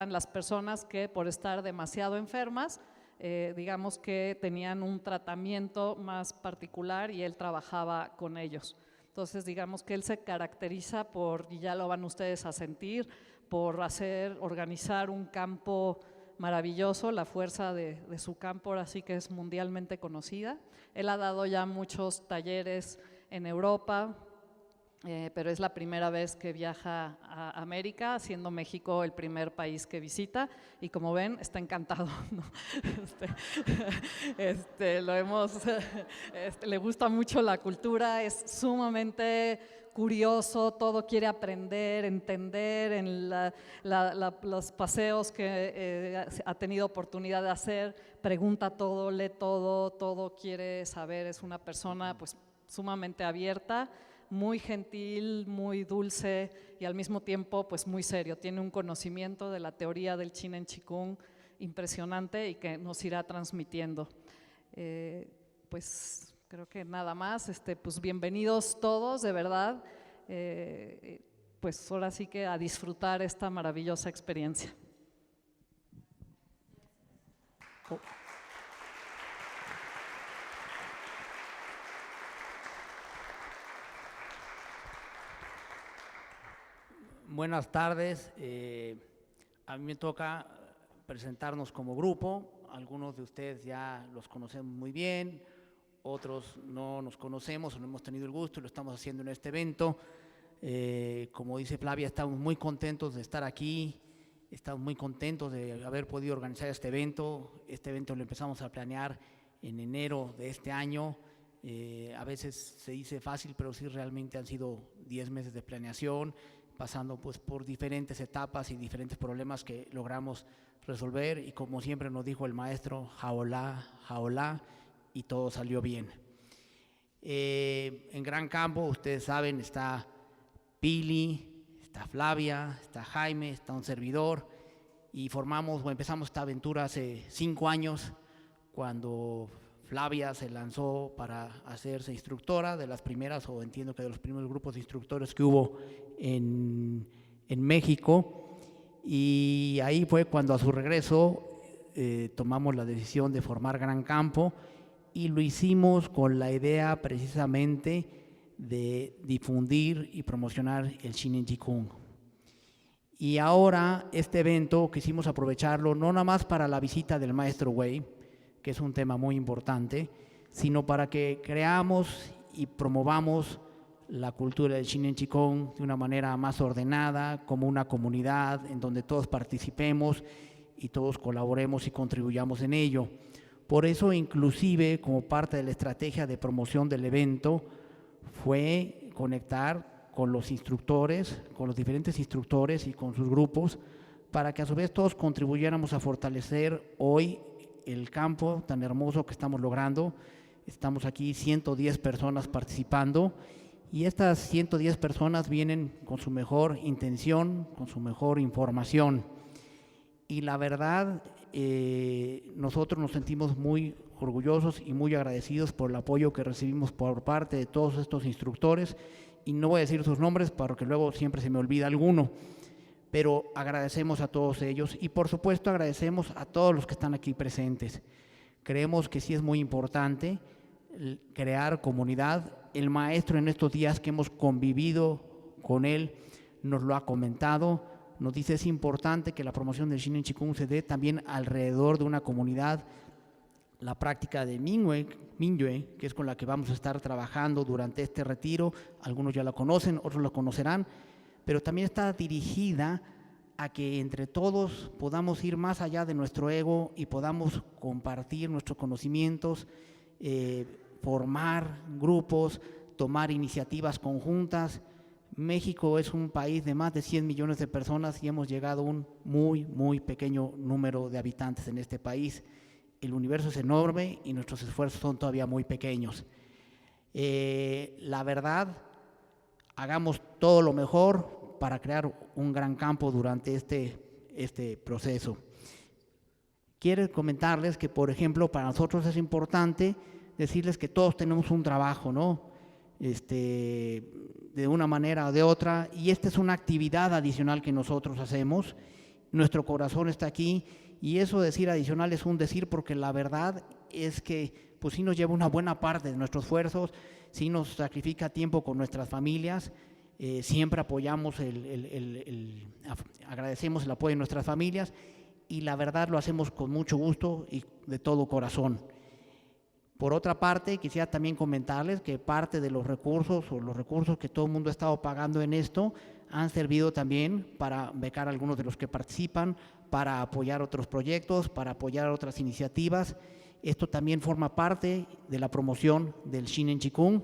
las personas que por estar demasiado enfermas, digamos que tenían un tratamiento más particular y él trabajaba con ellos. Entonces, digamos que él se caracteriza por, y ya lo van ustedes a sentir, por organizar un campo maravilloso. La fuerza de su campo ahora sí que es mundialmente conocida. Él ha dado ya muchos talleres en Europa, pero es la primera vez que viaja a América, siendo México el primer país que visita, y como ven, está encantado, ¿no? Le gusta mucho la cultura, es sumamente curioso, todo quiere aprender, entender. En los paseos que ha tenido oportunidad de hacer, pregunta todo, lee todo, todo quiere saber. Es una persona pues sumamente abierta, muy gentil, muy dulce y al mismo tiempo pues muy serio. Tiene un conocimiento de la teoría del Chin en Chikung impresionante y que nos irá transmitiendo. Pues creo que nada más, pues bienvenidos todos, de verdad, pues ahora sí que a disfrutar esta maravillosa experiencia. Buenas tardes, a mí me toca presentarnos como grupo. Algunos de ustedes ya los conocemos muy bien, otros no nos conocemos o no hemos tenido el gusto y lo estamos haciendo en este evento. Como dice Flavia, estamos muy contentos de estar aquí, estamos muy contentos de haber podido organizar este evento. Este evento lo empezamos a planear en enero de este año. A veces se dice fácil, pero sí realmente han sido 10 meses de planeación, pasando pues por diferentes etapas y diferentes problemas que logramos resolver, y como siempre nos dijo el maestro, jaolá, jaolá, y todo salió bien. En Gran Campo, ustedes saben, está Pili, está Flavia, está Jaime, está un servidor, y empezamos esta aventura hace 5 años, cuando Flavia se lanzó para hacerse instructora, de las primeras, o entiendo que de los primeros grupos de instructores que hubo en México, y ahí fue cuando a su regreso tomamos la decisión de formar Gran Campo, y lo hicimos con la idea precisamente de difundir y promocionar el Chin en Chikung. Y ahora este evento quisimos aprovecharlo no nada más para la visita del maestro Wei, que es un tema muy importante, sino para que creamos y promovamos la cultura del Chin en Chikung de una manera más ordenada, como una comunidad en donde todos participemos y todos colaboremos y contribuyamos en ello. Por eso, inclusive, como parte de la estrategia de promoción del evento, fue conectar con los instructores, con los diferentes instructores y con sus grupos, para que a su vez todos contribuyéramos a fortalecer hoy el campo tan hermoso que estamos logrando. Estamos aquí 110 personas participando, y estas 110 personas vienen con su mejor intención, con su mejor información. Y la verdad, nosotros nos sentimos muy orgullosos y muy agradecidos por el apoyo que recibimos por parte de todos estos instructores, y no voy a decir sus nombres porque luego siempre se me olvida alguno, pero agradecemos a todos ellos, y por supuesto agradecemos a todos los que están aquí presentes. Creemos que sí es muy importante crear comunidad. El maestro, en estos días que hemos convivido con él, nos lo ha comentado, nos dice: es importante que la promoción del Chin en Chikung se dé también alrededor de una comunidad. La práctica de Mingyue, que es con la que vamos a estar trabajando durante este retiro, algunos ya la conocen, otros la conocerán, pero también está dirigida a que entre todos podamos ir más allá de nuestro ego y podamos compartir nuestros conocimientos, formar grupos, tomar iniciativas conjuntas. México es un país de más de 100 millones de personas y hemos llegado a un muy pequeño número de habitantes en este país. El universo es enorme y nuestros esfuerzos son todavía muy pequeños. La verdad, hagamos todo lo mejor para crear un gran campo durante este proceso. Quiero comentarles que, por ejemplo, para nosotros es importante decirles que todos tenemos un trabajo, ¿no? De una manera o de otra, y esta es una actividad adicional que nosotros hacemos, nuestro corazón está aquí, y eso decir adicional es un decir porque la verdad es que pues sí nos lleva una buena parte de nuestros esfuerzos, sí nos sacrifica tiempo con nuestras familias, siempre apoyamos, agradecemos el apoyo de nuestras familias, y la verdad lo hacemos con mucho gusto y de todo corazón. Por otra parte, quisiera también comentarles que parte de los recursos que todo el mundo ha estado pagando en esto han servido también para becar a algunos de los que participan, para apoyar otros proyectos, para apoyar otras iniciativas. Esto también forma parte de la promoción del Shinen Chikung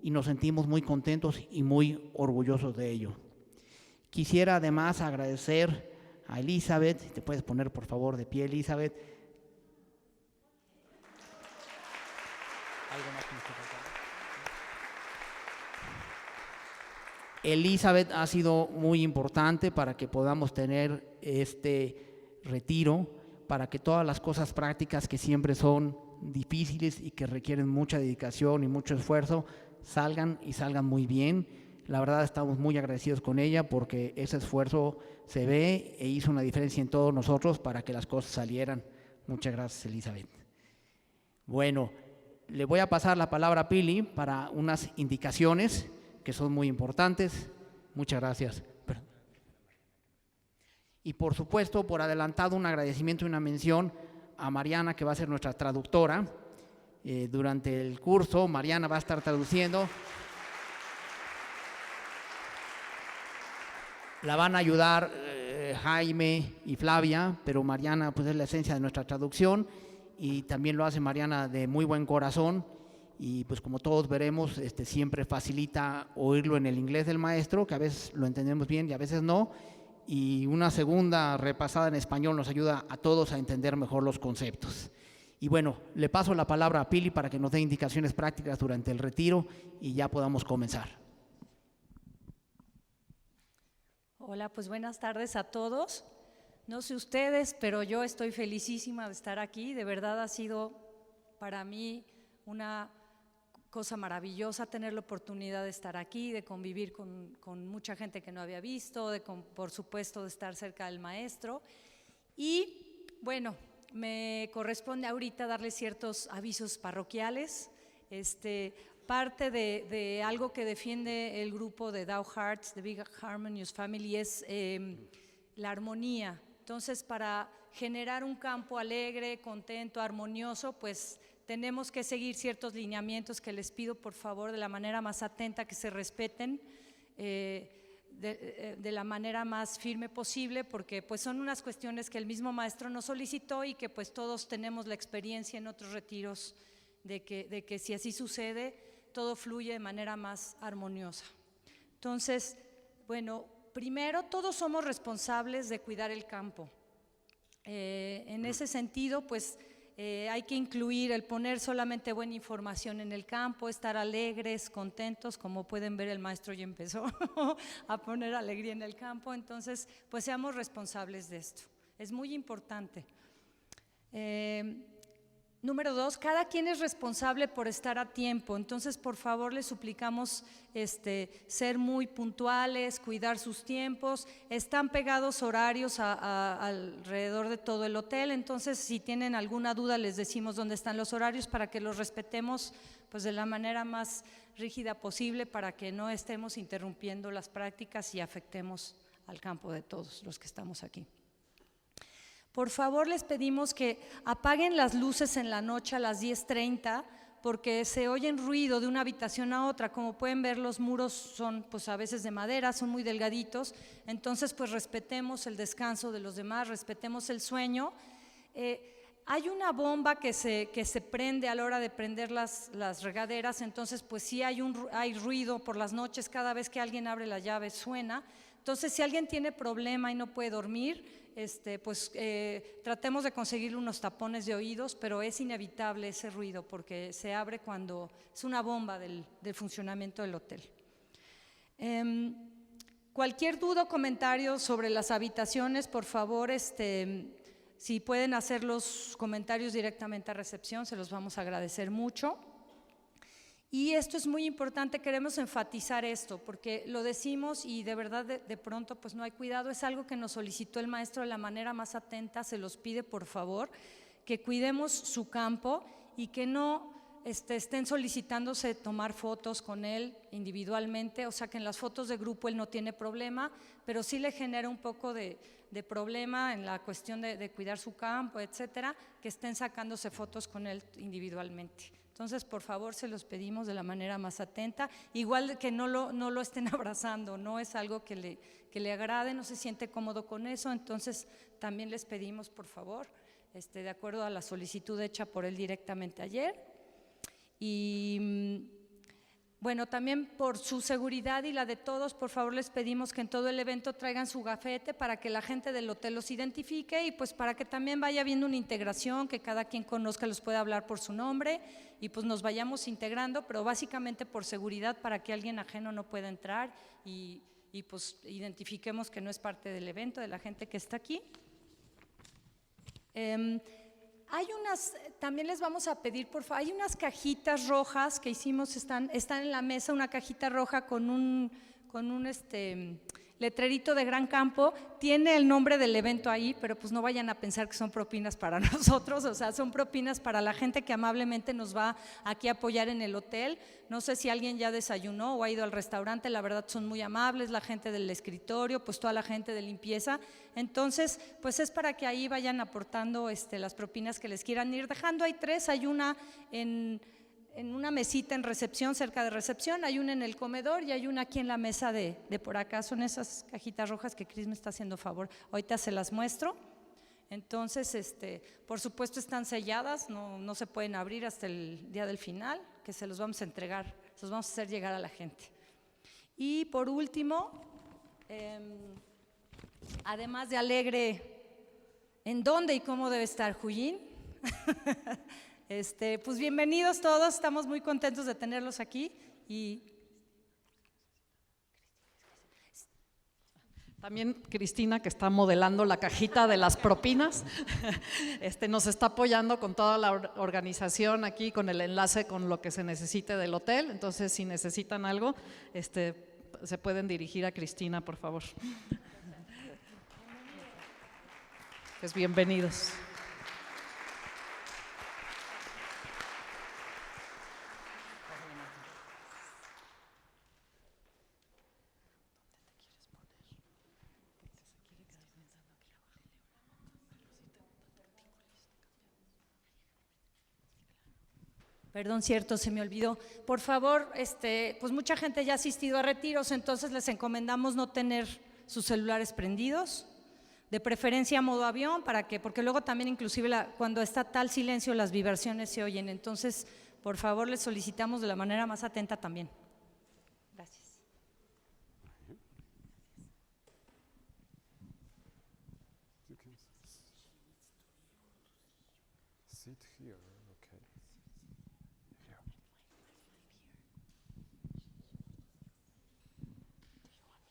y nos sentimos muy contentos y muy orgullosos de ello. Quisiera además agradecer a Elizabeth, te puedes poner por favor de pie, Elizabeth. Elizabeth ha sido muy importante para que podamos tener este retiro, para que todas las cosas prácticas que siempre son difíciles y que requieren mucha dedicación y mucho esfuerzo salgan muy bien. La verdad estamos muy agradecidos con ella porque ese esfuerzo se ve e hizo una diferencia en todos nosotros para que las cosas salieran. Muchas gracias, Elizabeth. Bueno, le voy a pasar la palabra a Pili para unas indicaciones que son muy importantes. Muchas gracias. Y por supuesto, por adelantado, un agradecimiento y una mención a Mariana, que va a ser nuestra traductora. Durante el curso, Mariana va a estar traduciendo. La van a ayudar Jaime y Flavia, pero Mariana pues es la esencia de nuestra traducción, y también lo hace Mariana de muy buen corazón, y pues como todos veremos, siempre facilita oírlo en el inglés del maestro, que a veces lo entendemos bien y a veces no, y una segunda repasada en español nos ayuda a todos a entender mejor los conceptos. Y bueno, le paso la palabra a Pili para que nos dé indicaciones prácticas durante el retiro y ya podamos comenzar. Hola, pues buenas tardes a todos. No sé ustedes, pero yo estoy felicísima de estar aquí. De verdad ha sido para mí una cosa maravillosa tener la oportunidad de estar aquí, de convivir con mucha gente que no había visto, por supuesto de estar cerca del maestro. Y bueno, me corresponde ahorita darles ciertos avisos parroquiales. Parte de algo que defiende el grupo de Dao Hearts, The Big Harmonious Family, es la armonía. Entonces, para generar un campo alegre, contento, armonioso, pues tenemos que seguir ciertos lineamientos que les pido por favor de la manera más atenta, que se respeten de la manera más firme posible, porque pues son unas cuestiones que el mismo maestro nos solicitó y que pues todos tenemos la experiencia en otros retiros de que si así sucede, todo fluye de manera más armoniosa. Entonces, bueno, primero, todos somos responsables de cuidar el campo. En ese sentido, pues hay que incluir el poner solamente buena información en el campo, estar alegres, contentos. Como pueden ver, el maestro ya empezó a poner alegría en el campo. Entonces, pues seamos responsables de esto. Es muy importante. Número 2, cada quien es responsable por estar a tiempo. Entonces, por favor, les suplicamos ser muy puntuales, cuidar sus tiempos. Están pegados horarios alrededor de todo el hotel, entonces si tienen alguna duda les decimos dónde están los horarios para que los respetemos pues de la manera más rígida posible, para que no estemos interrumpiendo las prácticas y afectemos al campo de todos los que estamos aquí. Por favor, les pedimos que apaguen las luces en la noche a las 10:30, porque se oye ruido de una habitación a otra. Como pueden ver, los muros son pues a veces de madera, son muy delgaditos, entonces pues respetemos el descanso de los demás, respetemos el sueño. Hay una bomba que se prende a la hora de prender las regaderas, entonces pues sí hay ruido por las noches, cada vez que alguien abre la llave suena. Entonces, si alguien tiene problema y no puede dormir, tratemos de conseguirle unos tapones de oídos, pero es inevitable ese ruido porque se abre cuando es una bomba del funcionamiento del hotel. Cualquier duda o comentario sobre las habitaciones, por favor, si pueden hacer los comentarios directamente a recepción, se los vamos a agradecer mucho. Y esto es muy importante, queremos enfatizar esto, porque lo decimos y de verdad de pronto pues no hay cuidado, es algo que nos solicitó el maestro de la manera más atenta, se los pide por favor, que cuidemos su campo y que no estén solicitándose tomar fotos con él individualmente, o sea que en las fotos de grupo él no tiene problema, pero sí le genera un poco de problema en la cuestión de cuidar su campo, etcétera, que estén sacándose fotos con él individualmente. Entonces, por favor, se los pedimos de la manera más atenta, igual que no lo estén abrazando, no es algo que le agrade, no se siente cómodo con eso, entonces también les pedimos, por favor, de acuerdo a la solicitud hecha por él directamente ayer. Y bueno, también por su seguridad y la de todos, por favor les pedimos que en todo el evento traigan su gafete para que la gente del hotel los identifique y pues para que también vaya habiendo una integración, que cada quien conozca, los pueda hablar por su nombre y pues nos vayamos integrando, pero básicamente por seguridad para que alguien ajeno no pueda entrar y pues identifiquemos que no es parte del evento, de la gente que está aquí. Hay unas, también les vamos a pedir, por favor, hay unas cajitas rojas que hicimos, están en la mesa, una cajita roja con un letrerito de Gran Campo, tiene el nombre del evento ahí, pero pues no vayan a pensar que son propinas para nosotros, o sea, son propinas para la gente que amablemente nos va aquí a apoyar en el hotel. No sé si alguien ya desayunó o ha ido al restaurante, la verdad son muy amables, la gente del escritorio, pues toda la gente de limpieza. Entonces, pues es para que ahí vayan aportando las propinas que les quieran ir dejando. Hay 3, hay una en una mesita en recepción, cerca de recepción, hay una en el comedor y hay una aquí en la mesa de por acá. Son esas cajitas rojas que Cris me está haciendo favor. Ahorita se las muestro. Entonces, por supuesto están selladas, no se pueden abrir hasta el día del final, que se los vamos a entregar, se los vamos a hacer llegar a la gente. Y por último, además de alegre, ¿en dónde y cómo debe estar Jullín? Pues bienvenidos todos, estamos muy contentos de tenerlos aquí y también Cristina, que está modelando la cajita de las propinas, nos está apoyando con toda la organización aquí, con el enlace con lo que se necesite del hotel. Entonces, si necesitan algo, se pueden dirigir a Cristina, por favor. Pues bienvenidos. Perdón, cierto, se me olvidó. Por favor, pues mucha gente ya ha asistido a retiros, entonces les encomendamos no tener sus celulares prendidos, de preferencia modo avión, porque luego también inclusive cuando está tal silencio las vibraciones se oyen. Entonces, por favor, les solicitamos de la manera más atenta también. Gracias. Sit here, okay. Here.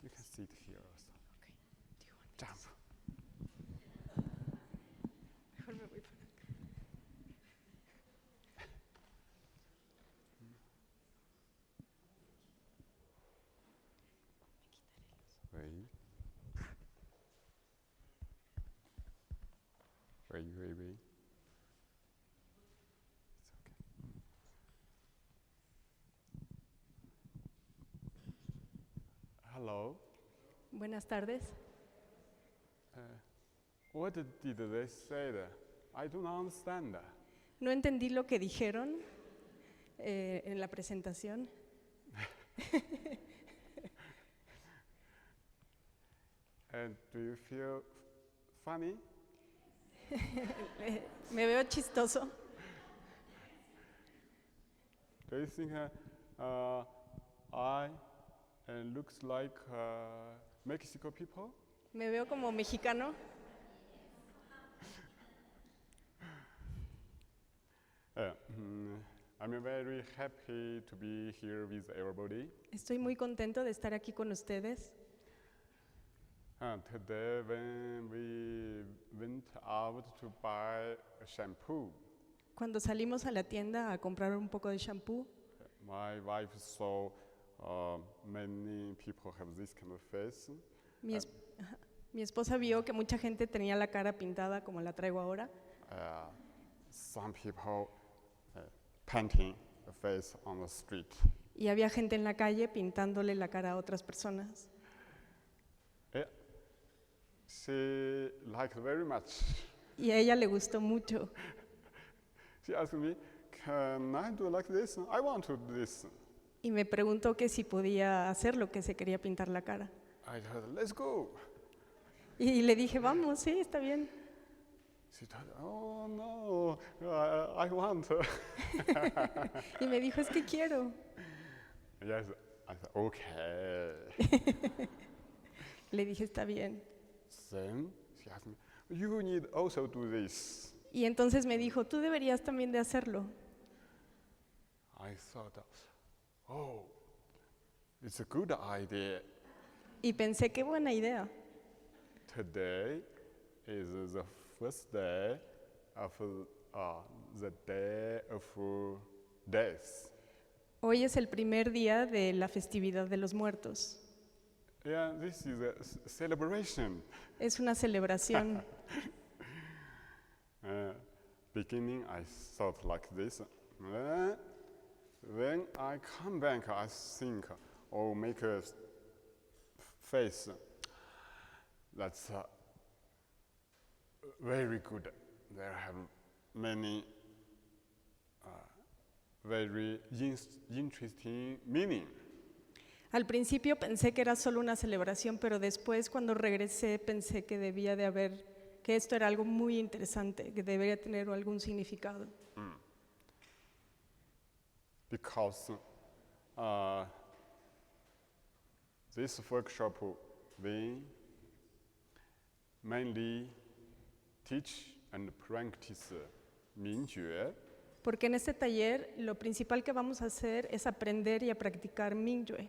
You can sit here also. Okay. Do you want Jump. Mejor me voy para acá. Wait. Wait. Hello. Buenas tardes. What did they say? I don't understand. No entendí lo que dijeron en la presentación. Do you feel funny? Me veo chistoso. Do you think I looks like Mexico people? Me veo como mexicano. I'm very happy to be here with everybody. Estoy muy contento de estar aquí con ustedes. Today when we went out to buy a shampoo, Cuando salimos a la tienda a comprar un poco de shampoo, My wife saw many people have this kind of face. Mi esposa vio que mucha gente tenía la cara pintada como la traigo ahora. Some people painting the face on the street. Y había gente en la calle pintándole la cara a otras personas. She liked very much. Y a ella le gustó mucho. She asked me, "Can I do like this? I want to do this." Y me preguntó que si podía hacer lo que se quería pintar la cara. I told her, "Let's go." Y le dije, vamos, sí, está bien. She told, "Oh no, I want." Y me dijo, es que quiero. Yes, I said, "Okay." Le dije, está bien. Then she asked me, "You need also do this." Y entonces me dijo, tú deberías también de hacerlo. I thought, oh, it's a good idea. Y pensé, qué buena idea. Today is the first day of the day of death. Hoy es el primer día de la festividad de los muertos. Yeah, this is a celebration. Es una celebración. Beginning, I thought like this. When I come back, I think, or make a face. That's very good. There have many very interesting meaning. Al principio pensé que era solo una celebración, pero después cuando regresé pensé que debía de haber, que esto era algo muy interesante, que debería tener algún significado. Because this workshop, we mainly teach and practice Mingjue. Porque en este taller lo principal que vamos a hacer es aprender y a practicar Mingyue.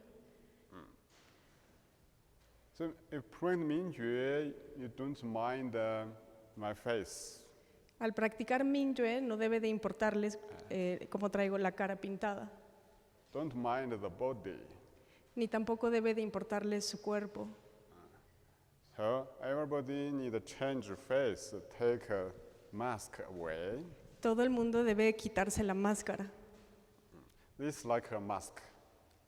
So if practice Mingjue, you don't mind my face. Al practicar Mingyue no debe de importarles cómo traigo la cara pintada, Don't mind the body. ni tampoco debe de importarles su cuerpo. So everybody need to change face, take a mask away. Todo el mundo debe quitarse la máscara. This is like a mask.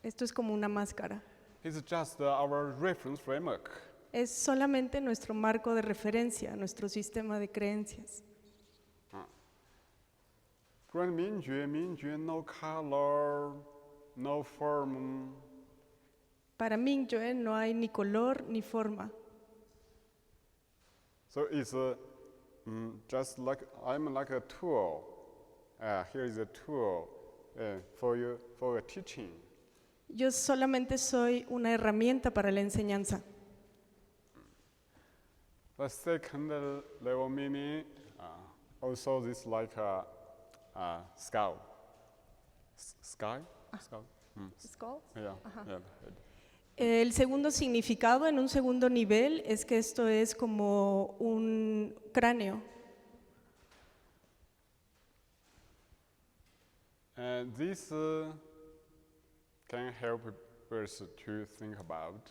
Esto es como una máscara. It's just our reference framework. Es solamente nuestro marco de referencia, nuestro sistema de creencias. Grand Mingjue, no color, no form. Para Mingyue no hay ni color ni forma. So it's just like I'm like a tool. Here is a tool for you for a teaching. Yo solamente soy una herramienta para la enseñanza. The second level meaning also this like a skull. Sky? Skull? Yeah. Yeah. El segundo significado en un segundo nivel es que esto es como un cráneo. And this can help us to think about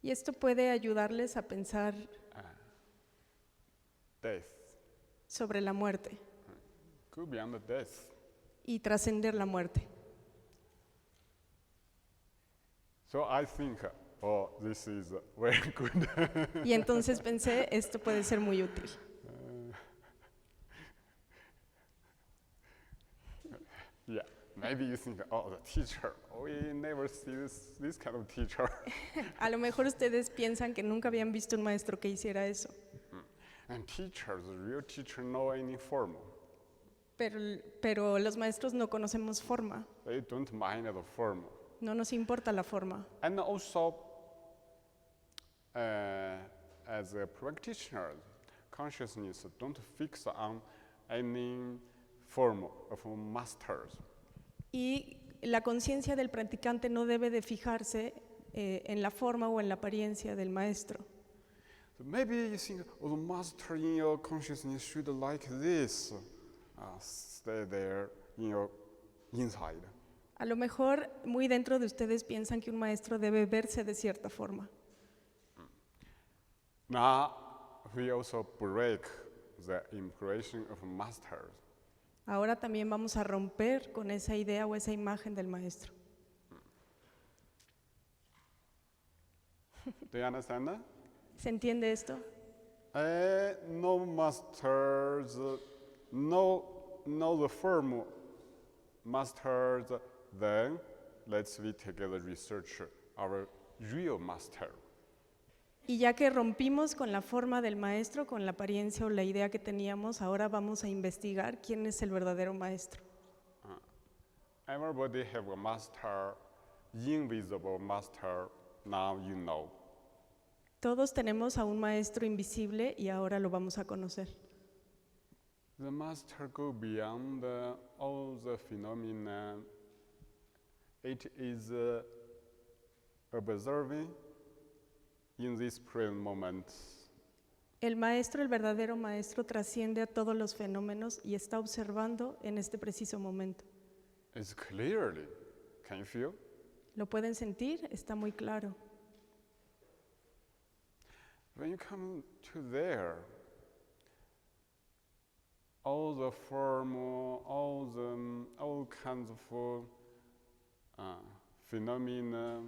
Y esto puede ayudarles a pensar death. sobre la muerte Go beyond the death. y trascender la muerte. So I think, oh, this is very good. Y entonces pensé, esto puede ser muy útil. Yeah, maybe you think, oh, the teacher, we never see this kind of teacher. A lo mejor ustedes piensan que nunca habían visto un maestro que hiciera eso, And teachers, real teacher, know any form. pero los maestros no conocemos forma, They don't mind the form. no nos importa la forma. And also, as a practitioner, consciousness don't fix on any form of masters. Y la conciencia del practicante no debe de fijarse en la forma o en la apariencia del maestro. So maybe you think, oh, the master in your consciousness should like this, stay there in your inside. A lo mejor muy dentro de ustedes piensan que un maestro debe verse de cierta forma. Now, we also break the impression of master. Ahora también vamos a romper con esa idea o esa imagen del maestro. Do you understand that? ¿Se entiende esto? No masters, no the firm masters, then let's we together research our real master. Y ya que rompimos con la forma del maestro, con la apariencia o la idea que teníamos, ahora vamos a investigar quién es el verdadero maestro. Everybody have a master, invisible master, now you know. Todos tenemos a un maestro invisible y ahora lo vamos a conocer. The master go beyond all the phenomena. It is observing in this present moment. El maestro, el verdadero maestro, trasciende a todos los fenómenos y está observando en este preciso momento. It's clearly, can you feel? ¿Lo pueden sentir? Está muy claro. When you come to there, all the form, all kinds of phenomena,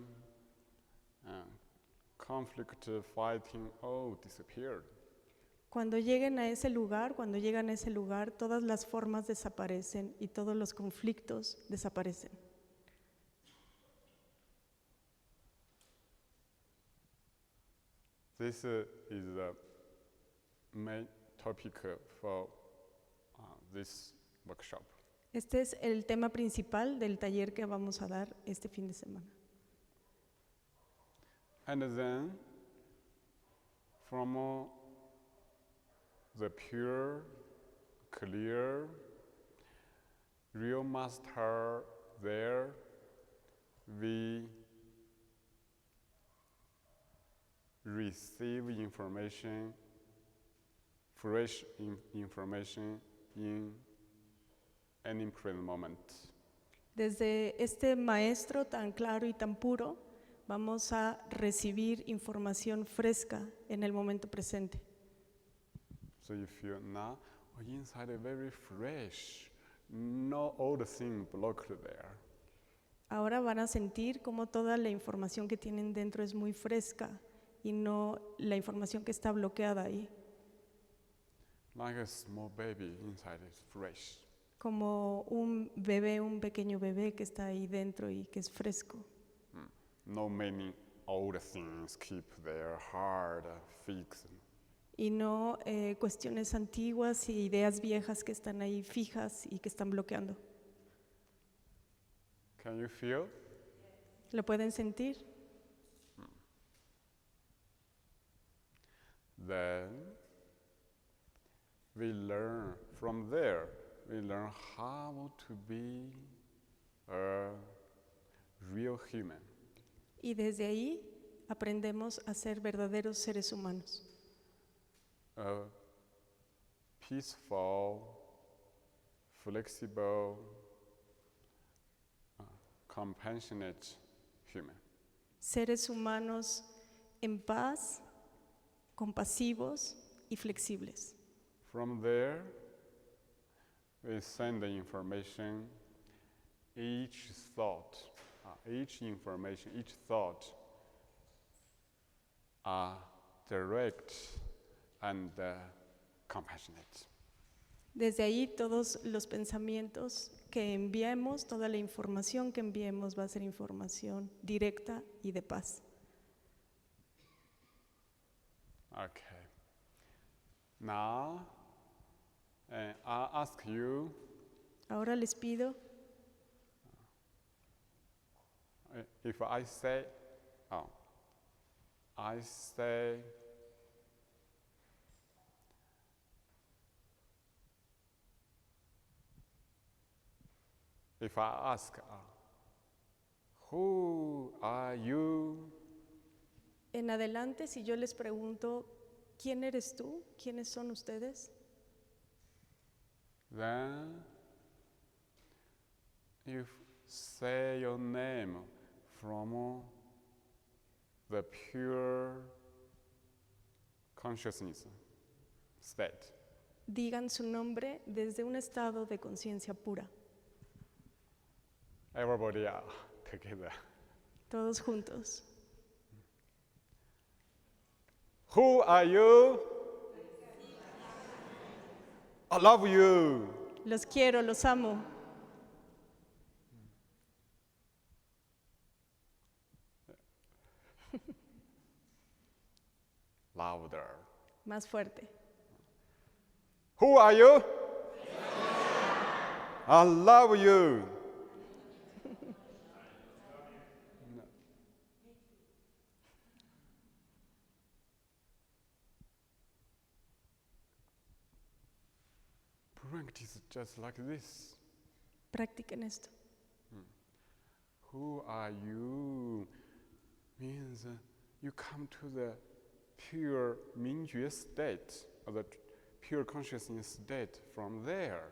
conflict, fighting, all disappeared. Cuando lleguen a ese lugar, cuando llegan a ese lugar, todas las formas desaparecen y todos los conflictos desaparecen. This is the main topic for this workshop. Este es el tema principal del taller que vamos a dar este fin de semana. And then, from the pure, clear, real master there, we receive information, fresh information in any present moment. Desde este maestro tan claro y tan puro, vamos a recibir información fresca en el momento presente. So you feel now inside very fresh, no old thing blocked there. Ahora van a sentir cómo toda la información que tienen dentro es muy fresca y no la información que está bloqueada ahí. Like a small baby inside is fresh. Como un bebé, un pequeño bebé que está ahí dentro y que es fresco. No many old things keep there hard, fixed. Y no cuestiones antiguas y ideas viejas que están ahí fijas y que están bloqueando. Can you feel? ¿Lo pueden sentir? Then we learn from there. We learn how to be a real human. Y desde ahí aprendemos a ser verdaderos seres humanos. A peaceful, flexible, compassionate human. Seres humanos en paz, compasivos y flexibles. From there, we send the information, each thought, each information, each thought are direct and compassionate. Desde ahí todos los pensamientos que enviemos, toda la información que enviemos va a ser información directa y de paz. Okay. Now, I ask you, Ahora les pido, if I say, if I ask, who are you? en adelante, si yo les pregunto, ¿quién eres tú? ¿Quiénes son ustedes? Then, if say your name from the pure consciousness state. Digan su nombre desde un estado de conciencia pura. Everybody are together. Todos juntos. Who are you? I love you. Los quiero, los amo. Louder. Más fuerte. Who are you? I love you. Practice just like this. Practiquen esto. Who are you? Means you come to the pure Mingjue state, or the pure consciousness state from there.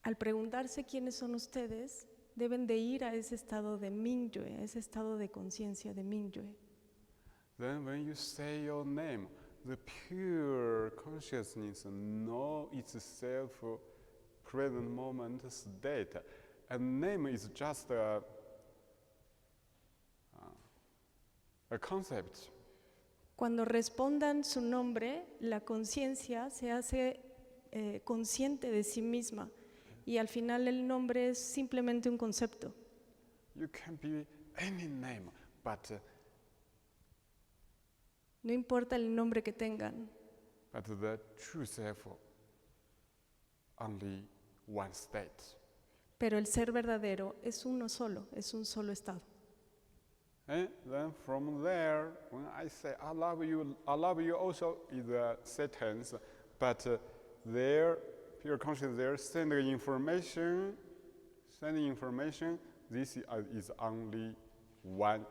Al preguntarse quiénes son ustedes, deben de ir a ese estado de Mingyue, a ese estado de conciencia de Mingyue. Then when you say your name, the pure consciousness know itself present moment state. And name is just a concept. Cuando respondan su nombre, la conciencia se hace consciente de sí misma y al final el nombre es simplemente un concepto. You can be any name, but No importa el nombre que tengan, the true self only one state. pero el ser verdadero es uno solo, es un solo estado. And then from there, when I say I love you also is a sentence, but there, pure consciousness there, sending information, this is only one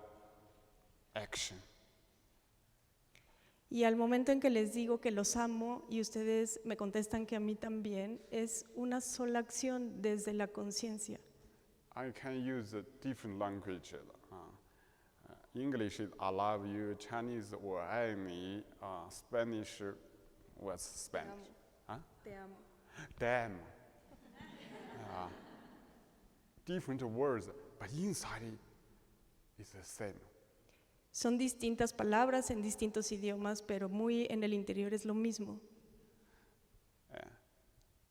action. Y al momento en que les digo que los amo y ustedes me contestan que a mí también, es una sola acción desde la conciencia. I can use a different language. English is I love you, Chinese 我爱你, Spanish was Spanish. Te amo. Damn. Different words, but inside is the same. Son distintas palabras en distintos idiomas, pero muy en el interior es lo mismo.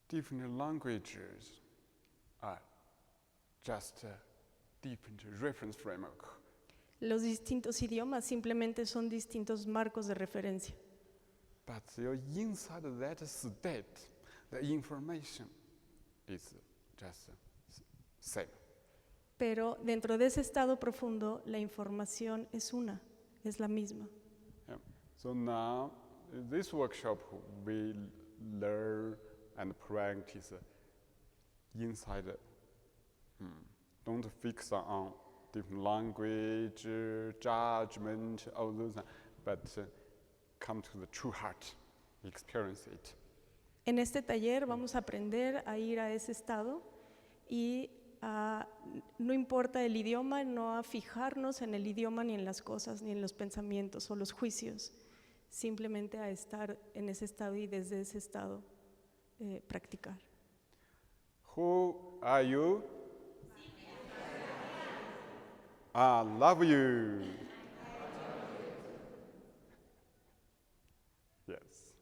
Different languages are just a different reference framework. Los distintos idiomas simplemente son distintos marcos de referencia. But inside that state, the information is just same. Pero dentro de ese estado profundo, la información es una, es la misma. Yeah. So now, in this workshop, we learn and practice inside. Don't fix on different language, judgment, all those, but come to the true heart, experience it. En este taller vamos a aprender a ir a ese estado y no importa el idioma, no a fijarnos en el idioma ni en las cosas, ni en los pensamientos o los juicios, simplemente a estar en ese estado y desde ese estado practicar. Who are you? I love you. Yes.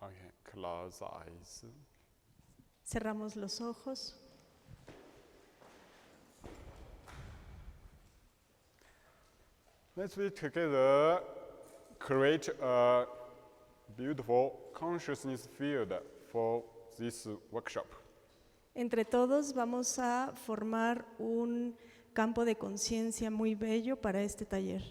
Okay, close eyes. Cerramos los ojos. Let's be together create a beautiful consciousness field for this workshop. Entre todos vamos a formar un campo de conciencia muy bello para este taller.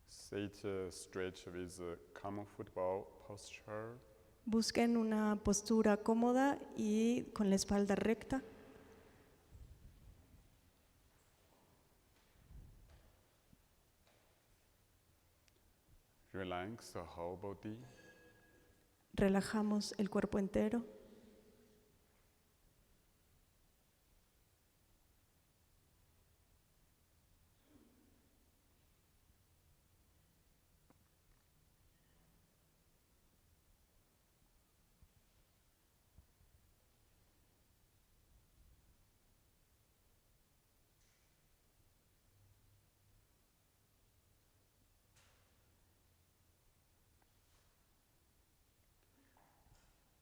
Sit straight with common football posture. Busquen una postura cómoda y con la espalda recta. Relax the whole body. Relajamos el cuerpo entero.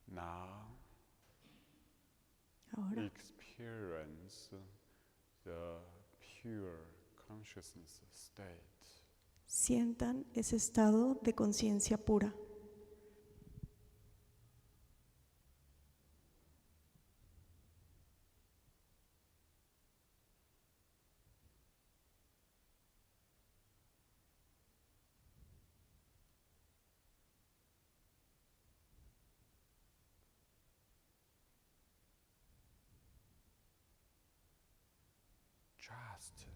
Now, Ahora experience the pure consciousness state. sientan ese estado de conciencia pura. Just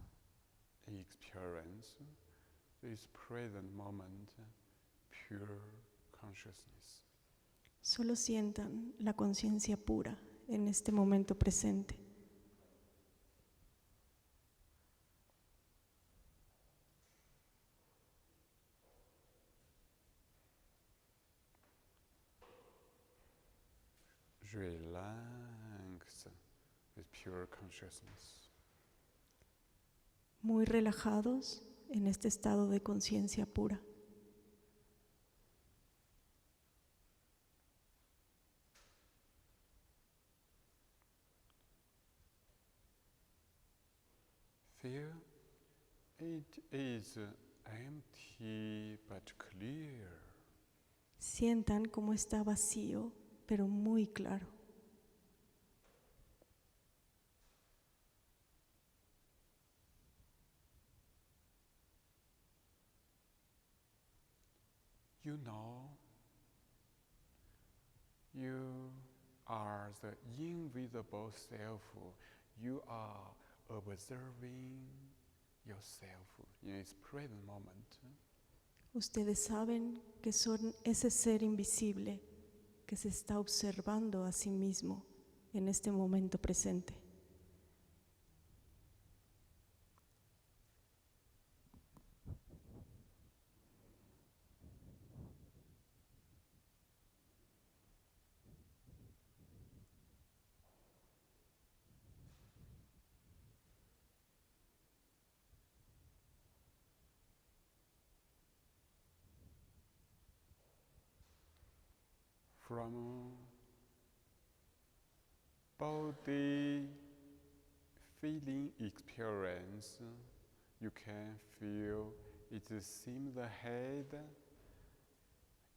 experience this present moment, pure consciousness. Solo sientan la conciencia pura en este momento presente. Relax with pure consciousness. Muy relajados en este estado de conciencia pura. Feel it is empty but clear. Sientan cómo está vacío, pero muy claro. You know, you are the invisible self. You are observing yourself in this present moment. Ustedes saben que son ese ser invisible que se está observando a sí mismo en este momento presente. From body feeling experience, you can feel it seems the head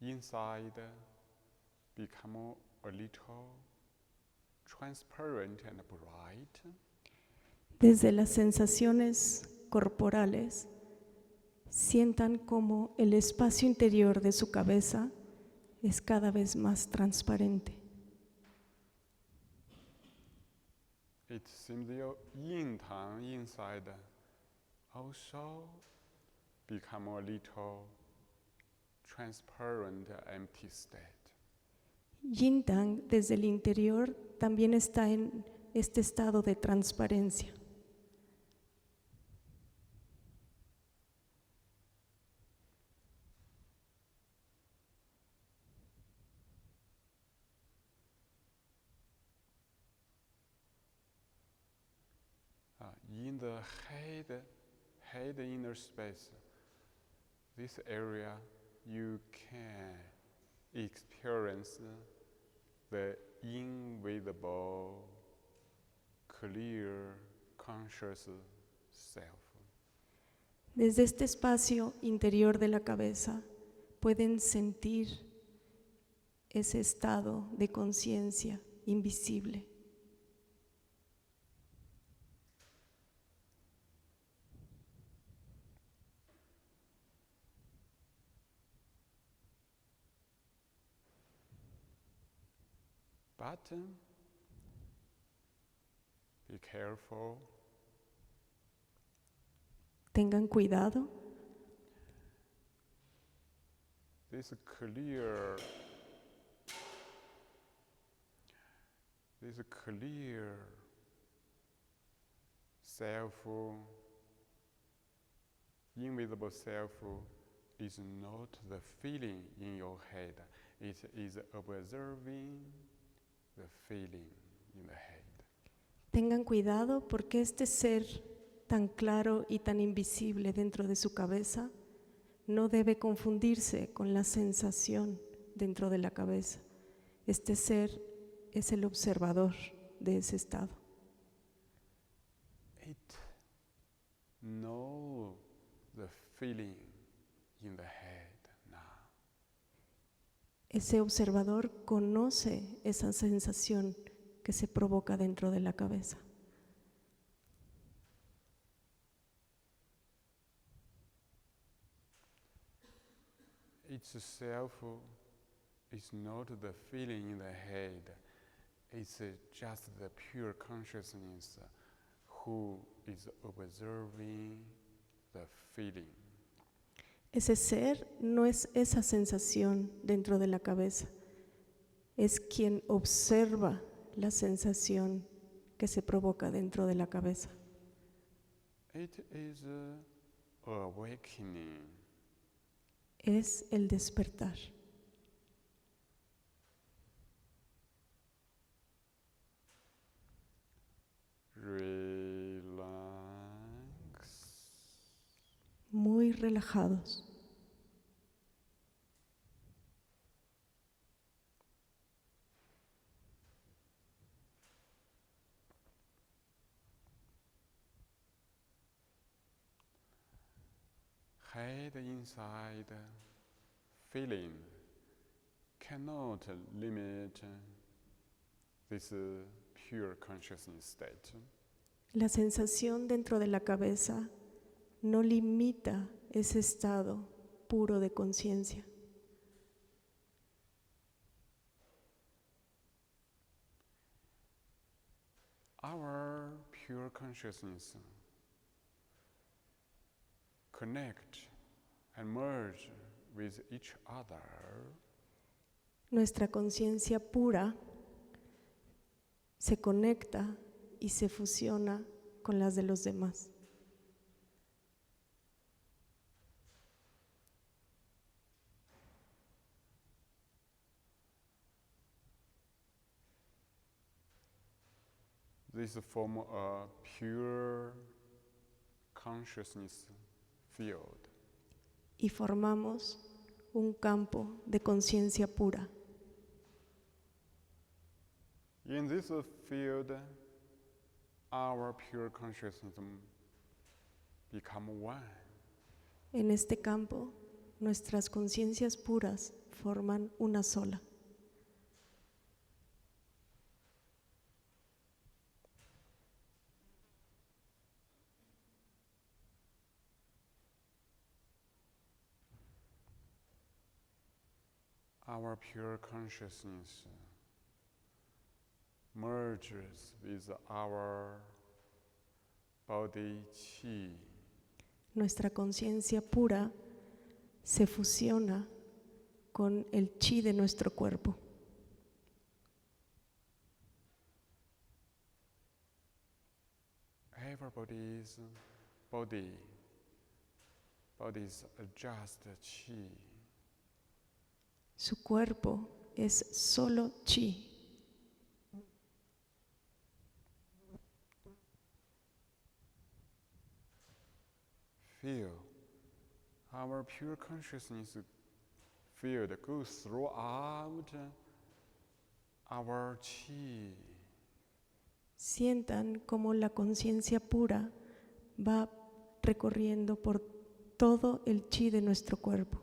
inside become a little transparent and bright. Desde las sensaciones corporales, sientan cómo el espacio interior de su cabeza es cada vez más transparente. It seems your yin tang inside also become a little transparent, empty state. Yin Tang desde el interior también está en este estado de transparencia. In the head inner space, this area you can experience the invisible, clear, conscious self. Desde este espacio interior de la cabeza pueden sentir ese estado de conciencia invisible. But be careful. Tengan cuidado. This clear self, invisible self, is not the feeling in your head. It is observing the feeling in the head. Tengan cuidado porque este ser tan claro y tan invisible dentro de su cabeza no debe confundirse con la sensación dentro de la cabeza. Este ser es el observador de ese estado. It knows the feeling in the head now. Ese observador conoce esa sensación que se provoca dentro de la cabeza. Itself is not the feeling in the head. It's just the pure consciousness who is observing the feeling. Ese ser no es esa sensación dentro de la cabeza, es quien observa la sensación que se provoca dentro de la cabeza. It is awakening. Es el despertar. Relax. Muy relajados. Head inside feeling cannot limit this pure consciousness state. La sensación dentro de la cabeza no limita ese estado puro de conciencia. Our pure consciousness connect and merge with each other. Nuestra conciencia pura se conecta y se fusiona con las de los demás. This form a pure consciousness field. Y formamos un campo de conciencia pura. In this field, our pure consciousness become one. En este campo, nuestras conciencias puras forman una sola. Our pure consciousness merges with our body qi. Nuestra conciencia pura se fusiona con el chi de nuestro cuerpo. Everybody's bodies are just qi. Su cuerpo es solo chi. Feel our pure consciousness field goes throughout our chi. Sientan como la conciencia pura va recorriendo por todo el chi de nuestro cuerpo.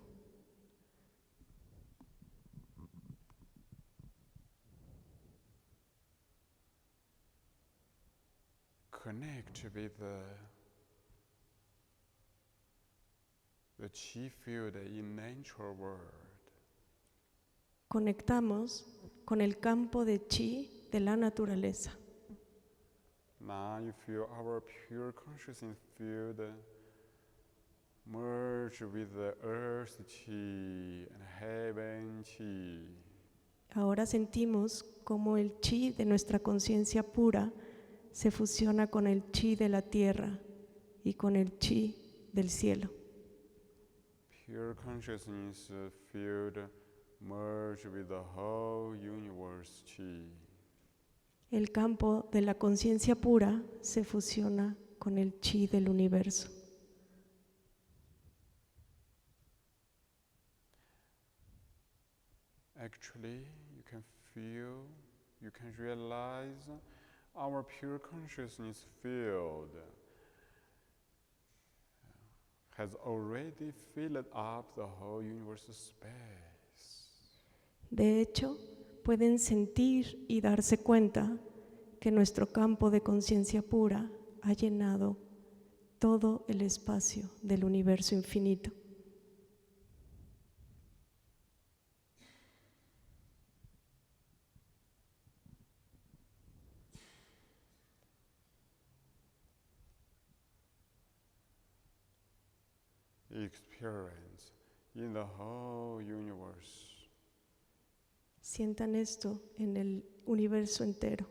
Connect with the chi field in natural world. conectamos con el campo de chi de la naturaleza. Now you feel our pure consciousness field merge with the earth chi and heaven chi. Ahora sentimos como el chi de nuestra conciencia pura se fusiona con el chi de la tierra y con el chi del cielo. Pure consciousness field merge with the whole universe chi. El campo de la conciencia pura se fusiona con el chi del universo. Actually, you can feel, you can realize our pure consciousness field has already filled up the whole universe space. De hecho, pueden sentir y darse cuenta que nuestro campo de conciencia pura ha llenado todo el espacio del universo infinito. Experience in the whole universe. Sientan esto en el universo entero.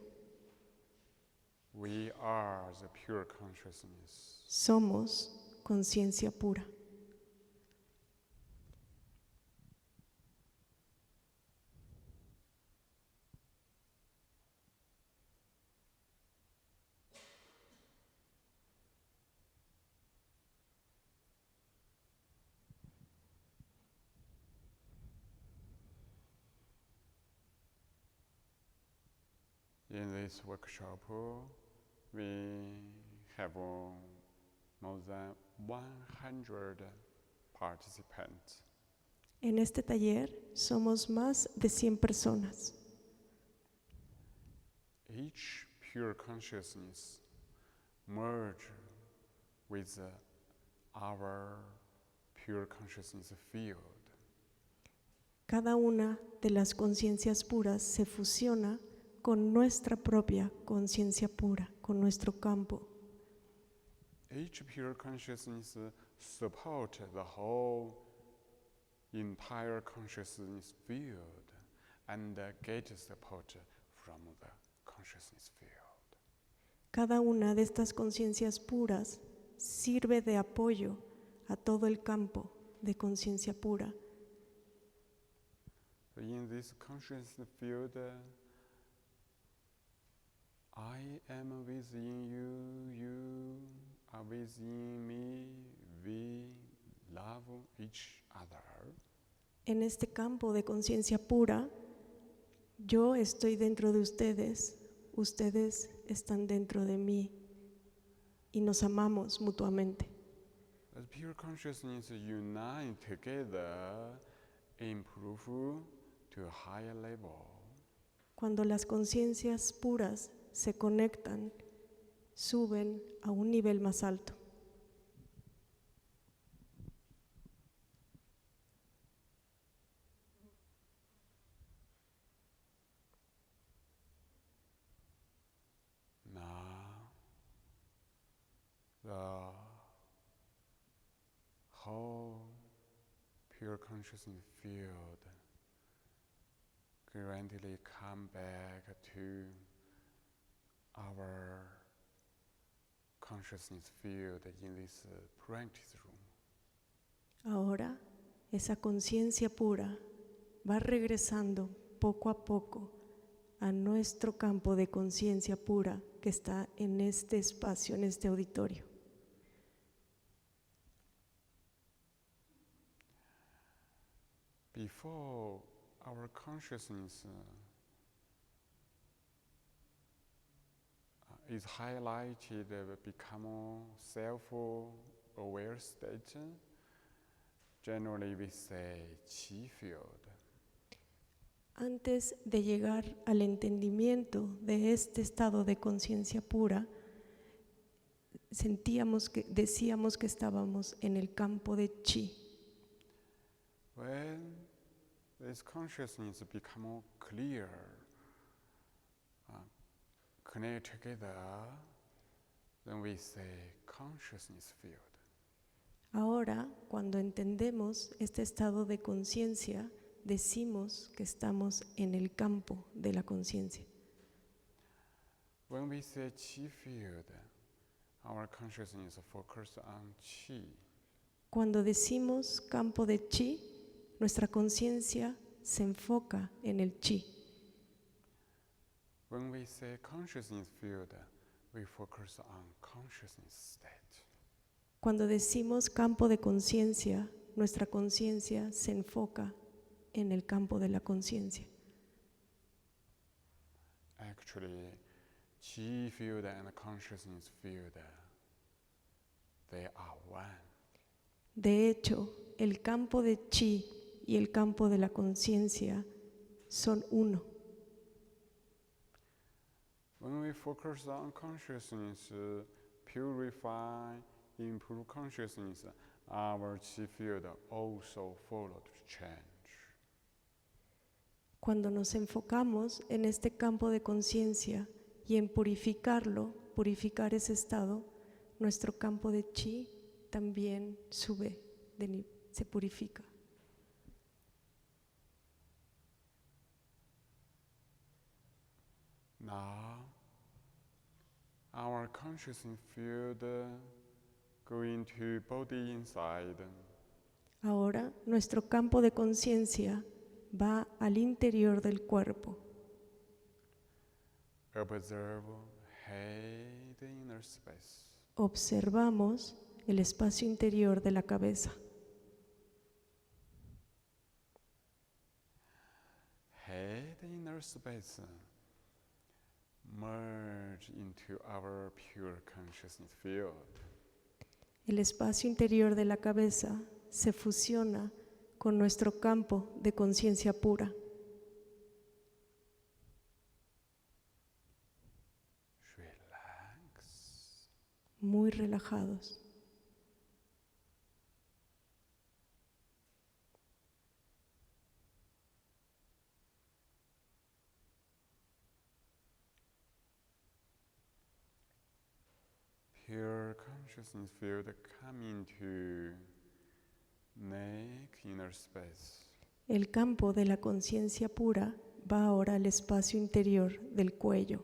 We are the pure consciousness. Somos conciencia pura. In this workshop, we have more than 100 participants. En este taller somos más de 100 personas. Each pure consciousness merge with our pure consciousness field. Cada una de las conciencias puras se fusiona con nuestra propia conciencia pura, con nuestro campo. Each pure consciousness support the whole entire consciousness field and get support from the consciousness field. Cada una de estas conciencias puras sirve de apoyo a todo el campo de conciencia pura. In this consciousness field, I am within you, you are within me, we love each other. En este campo de conciencia pura, yo estoy dentro de ustedes, ustedes están dentro de mí y nos amamos mutuamente. As pure consciousness unite together, improve to a higher level. Cuando las conciencias puras se conectan, suben a un nivel más alto. Now, the whole pure consciousness field gradually come back to our consciousness field in this practice room. Ahora, esa conciencia pura va regresando poco a poco a nuestro campo de conciencia pura que está en este espacio, en este auditorio. Before our consciousness is highlighted, become self-aware state, generally we say chi field. Antes de llegar al entendimiento de este estado de conciencia pura, decíamos que estábamos en el campo de chi. When this consciousness become more clear, connect together, then we say consciousness field. Ahora, cuando entendemos este estado de conciencia, decimos que estamos en el campo de la conciencia. When we say Qi field, our consciousness focuses on Qi. Cuando decimos campo de chi, nuestra conciencia se enfoca en el chi. When we say consciousness field, we focus on consciousness state. Cuando decimos campo de conciencia, nuestra conciencia se enfoca en el campo de la conciencia. Actually, Qi field and consciousness field, they are one. De hecho, el campo de chi y el campo de la conciencia son uno. When we focus on consciousness, purify, improve consciousness, our Qi field also follow to change. Cuando nos enfocamos en este campo de conciencia y en purificarlo, purificar ese estado, nuestro campo de chi también sube, se purifica. Now, our consciousness field going to body inside. Ahora, nuestro campo de conciencia va al interior del cuerpo. Observe head inner space. Observamos el espacio interior de la cabeza. Head inner space merge into our pure consciousness field. El espacio interior de la cabeza se fusiona con nuestro campo de conciencia pura. Relax. Muy relajados. Pure consciousness field come into neck inner space. El campo de la conciencia pura va ahora al espacio interior del cuello.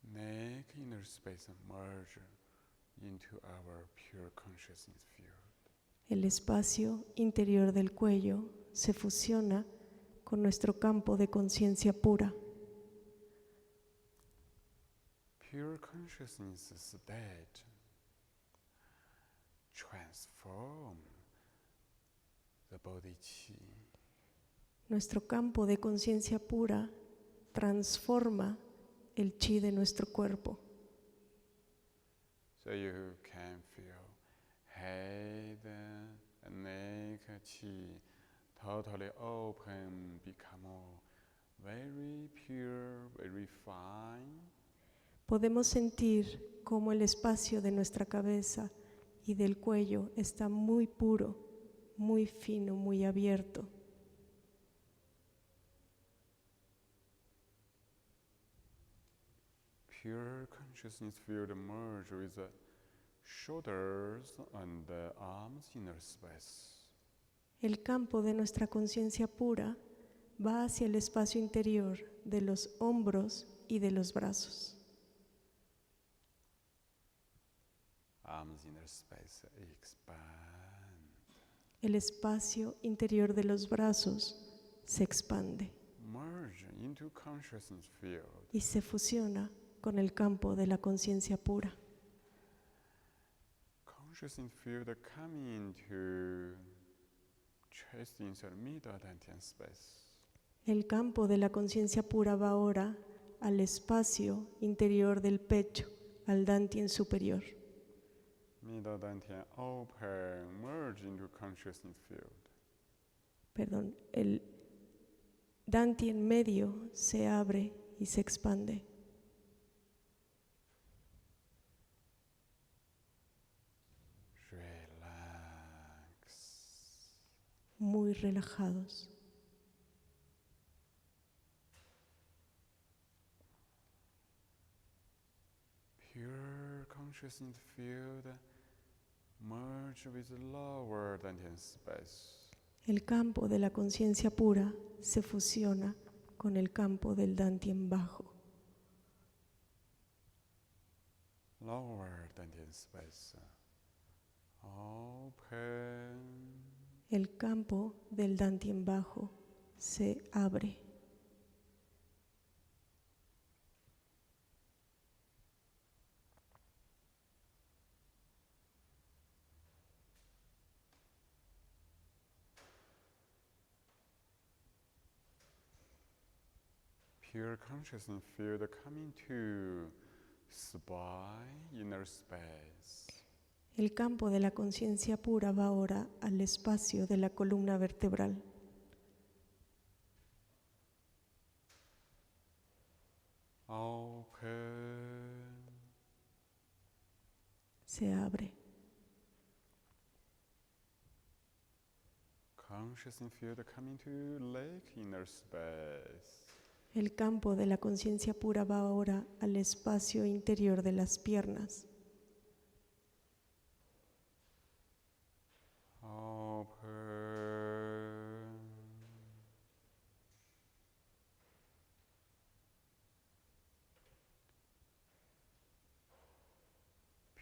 Neck inner space merge into our pure consciousness field. El espacio interior del cuello se fusiona con nuestro campo de conciencia pura. Pure consciousness state transform the body chi. Nuestro campo de conciencia pura transforma el chi de nuestro cuerpo. So you can feel head and neck chi totally open, become very pure, very fine. Podemos sentir cómo el espacio de nuestra cabeza y del cuello está muy puro, muy fino, muy abierto. Pure consciousness field merge with the shoulders and the arms inner space. El campo de nuestra conciencia pura va hacia el espacio interior de los hombros y de los brazos. Arms inner space expand. El espacio interior de los brazos se expande Merge into consciousness field. y se fusiona con el campo de la conciencia pura. Consciousness field come into chest inside middle dantian space. El campo de la conciencia pura va ahora al espacio interior del pecho, al dantien superior. Middle dantian open, merge into consciousness field. Perdón, el dantien medio se abre y se expande. Relax. muy relajados. Pure consciousness field merge with the lower Dantian space. El campo de la conciencia pura se fusiona con el campo del Dantien bajo. Lower Dantian space. Open. El campo del Dantien bajo se abre. Pure consciousness field coming to spine, inner space. El campo de la conciencia pura va ahora al espacio de la columna vertebral. Open. Se abre. Consciousness field coming to leg, inner space. El campo de la conciencia pura va ahora al espacio interior de las piernas. Open.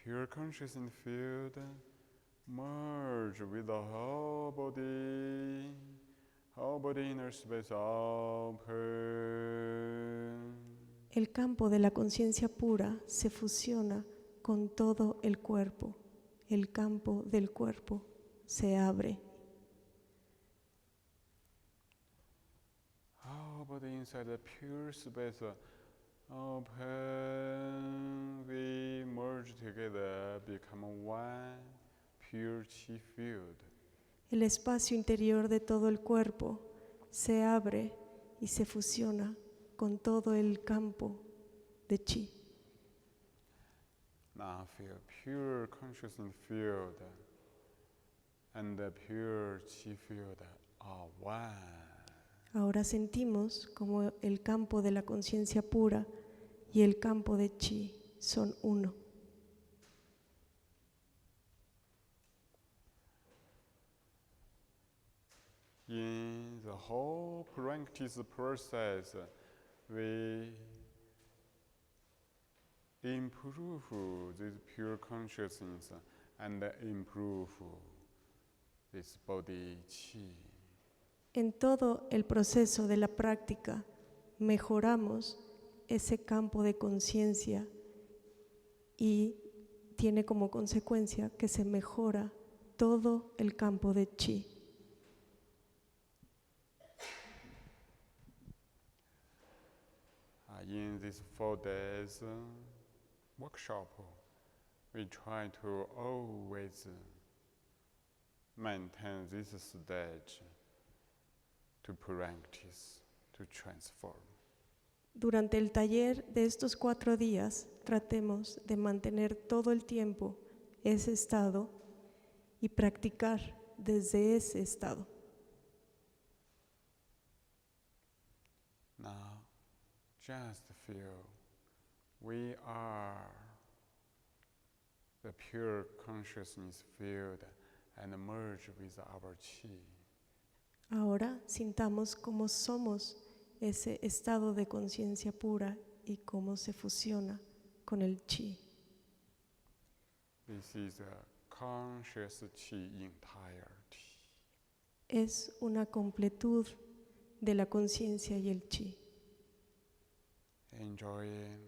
Pure consciousness field merge with the whole body. Whole body inner space open. El campo de la conciencia pura se fusiona con todo el cuerpo. El campo del cuerpo se abre. Whole body inside the pure space open. We merge together, become one pure chi field. El espacio interior de todo el cuerpo se abre y se fusiona con todo el campo de chi. Now feel pure consciousness field and the pure chi field are one. Ahora sentimos como el campo de la conciencia pura y el campo de chi son uno. In the whole practice process, we improve this pure consciousness and improve this body chi. En todo el proceso de la práctica mejoramos ese campo de conciencia y tiene como consecuencia que se mejora todo el campo de chi. In these 4 days workshop, we try to always maintain this stage to practice, to transform. Durante el taller de estos 4 días, tratemos de mantener todo el tiempo ese estado y practicar desde ese estado. Now, just feel we are the pure consciousness field and merge with our chi. Ahora sintamos cómo somos ese estado de conciencia pura y cómo se fusiona con el chi. This is a conscious chi entirety. Es una completud de la conciencia y el chi. Enjoying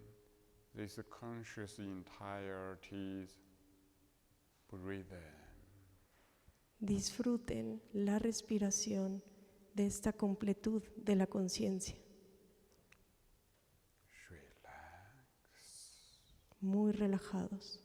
this conscious entirety's breathing. Disfruten la respiración de esta completud de la conciencia. Relax. Muy relajados.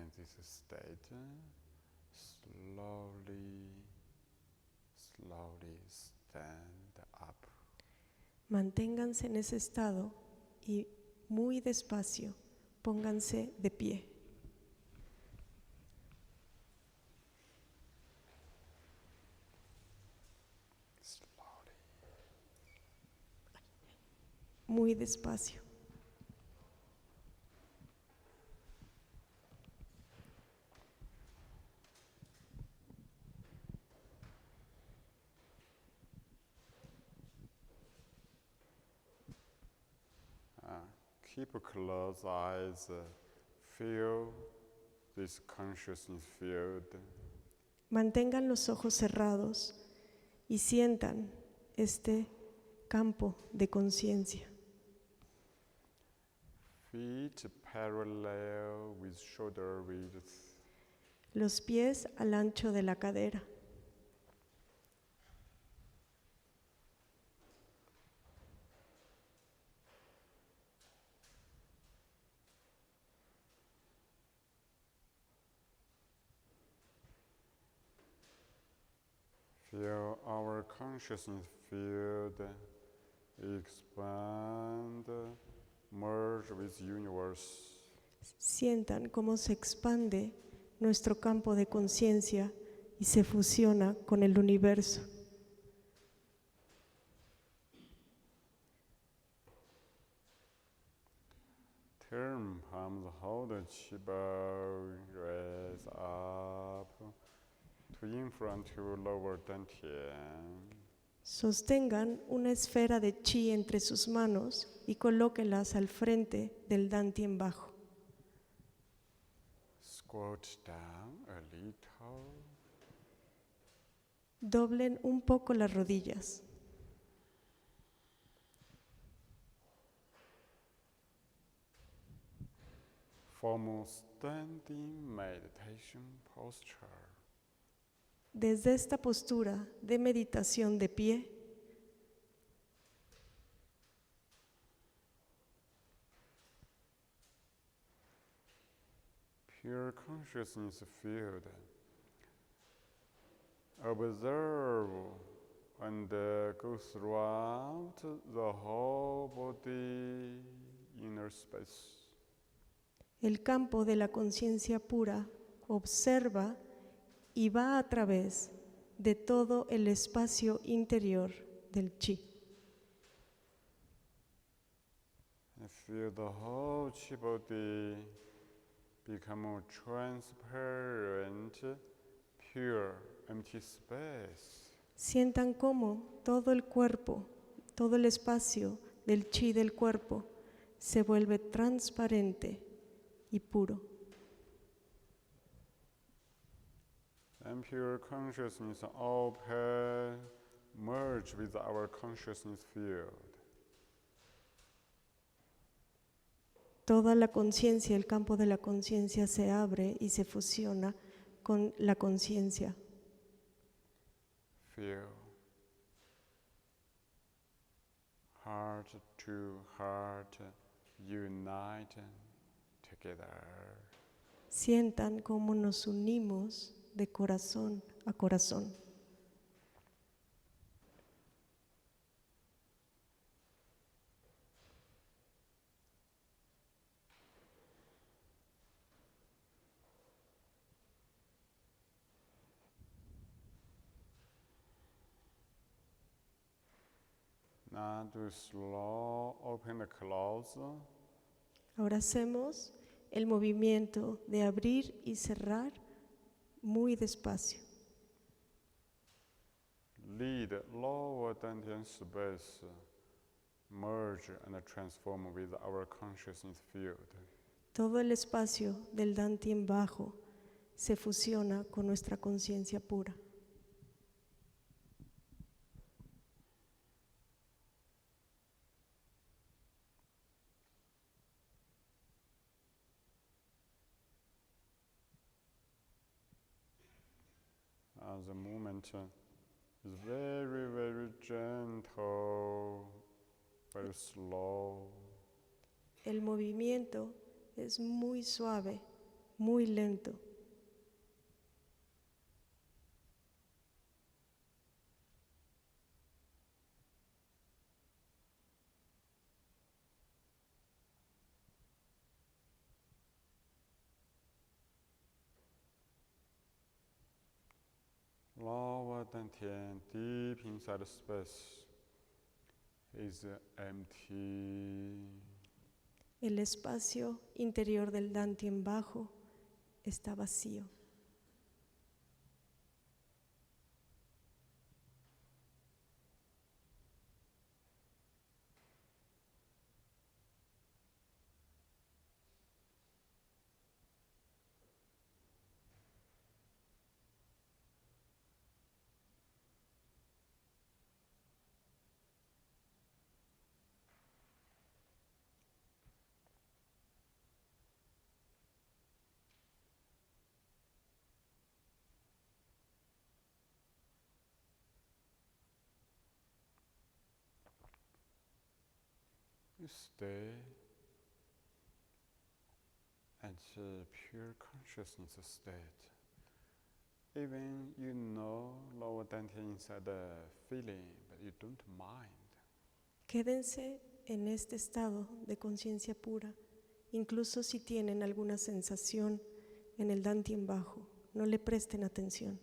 maintain this state. Slowly, slowly stand up. Manténganse en ese estado y muy despacio pónganse de pie. Slowly. Muy despacio. Keep closed eyes. Feel this consciousness field. Mantengan los ojos cerrados y sientan este campo de conciencia. Feet parallel with shoulder width. Los pies al ancho de la cadera. Feel our consciousness field expand, merge with universe. Sientan cómo se expande nuestro campo de conciencia y se fusiona con el universo. Turn palms, hold the chi bow, raise up to in front to lower dantian. Sostengan una esfera de chi entre sus manos y colóquenlas al frente del dantien bajo. Squat down a little. Doblen un poco las rodillas. Form standing meditation posture. Desde esta postura de meditación de pie, Pure consciousness field. Observe and go throughout the whole body, inner space. el campo de la conciencia pura observa y va a través de todo el espacio interior del chi. And feel the whole chi body become more transparent, pure, empty space. Sientan cómo todo el cuerpo, todo el espacio del chi del cuerpo se vuelve transparente y puro. And pure consciousness open, merge with our consciousness field. Toda la conciencia, el campo de la conciencia se abre y se fusiona con la conciencia. Feel heart to heart unite together. Sientan cómo nos unimos de corazón a corazón. Now do slow open the close. Ahora hacemos el movimiento de abrir y cerrar muy despacio. Lead lower dantian space, merge and transform with our consciousness field. Todo el espacio del dantien bajo se fusiona con nuestra conciencia pura. The movement is very, very gentle, very slow. El movimiento es muy suave, muy lento. Lower dantian, deep inside the space, is empty. El espacio interior del Dantien bajo está vacío. You stay at a pure consciousness state. Even you know lower dantian inside the feeling, but you don't mind. Quédense en este estado de conciencia pura, incluso si tienen alguna sensación en el Dantien bajo, no le presten atención.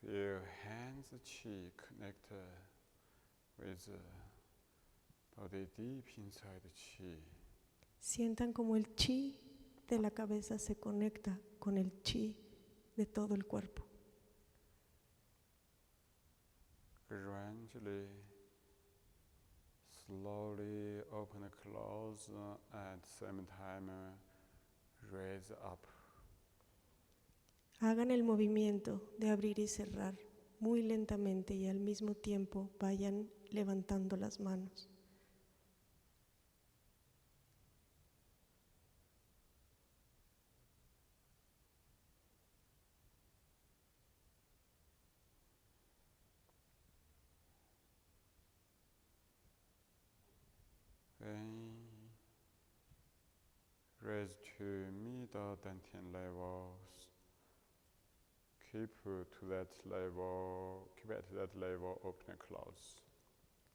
Feel hands, chi connect with body deep inside the chi. Sientan como el chi de la cabeza se conecta con el chi de todo el cuerpo. Gradually, slowly open and close, at the same time raise up. Hagan el movimiento de abrir y cerrar muy lentamente y al mismo tiempo vayan levantando las manos. Raise to middle dantian levels. Keep to that level, keep at that level, open and close.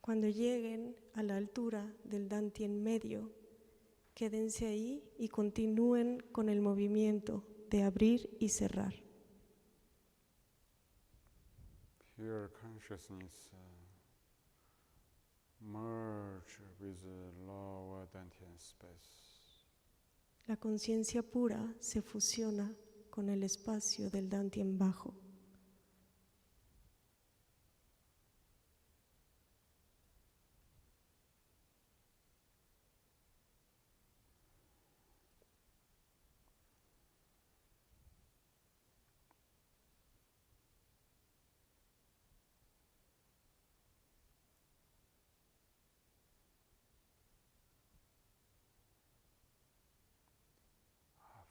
Cuando lleguen a la altura del Dantien medio, quédense ahí y continúen con el movimiento de abrir y cerrar. Pure consciousness merge with the lower dantian space. La conciencia pura se fusiona con el espacio del Dantien bajo.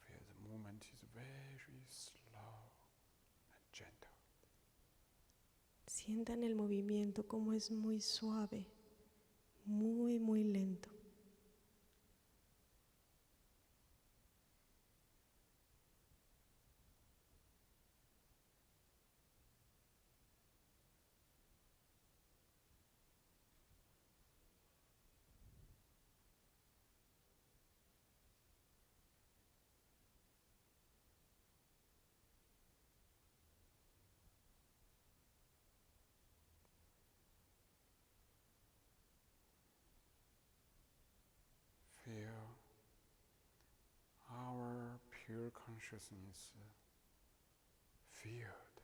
Feel the movement is very slow and gentle. Sientan el movimiento como es muy suave, muy lento. consciousness field.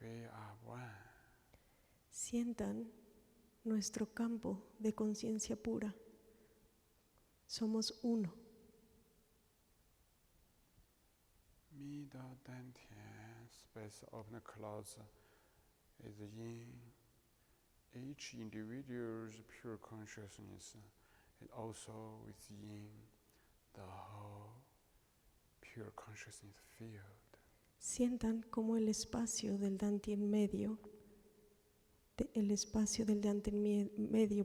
We are one. Sientan nuestro campo de conciencia pura. Somos uno. Middle dantian space open close is in each individual's pure consciousness and also within the whole pure consciousness field. Sientan como el espacio del Dantian medio,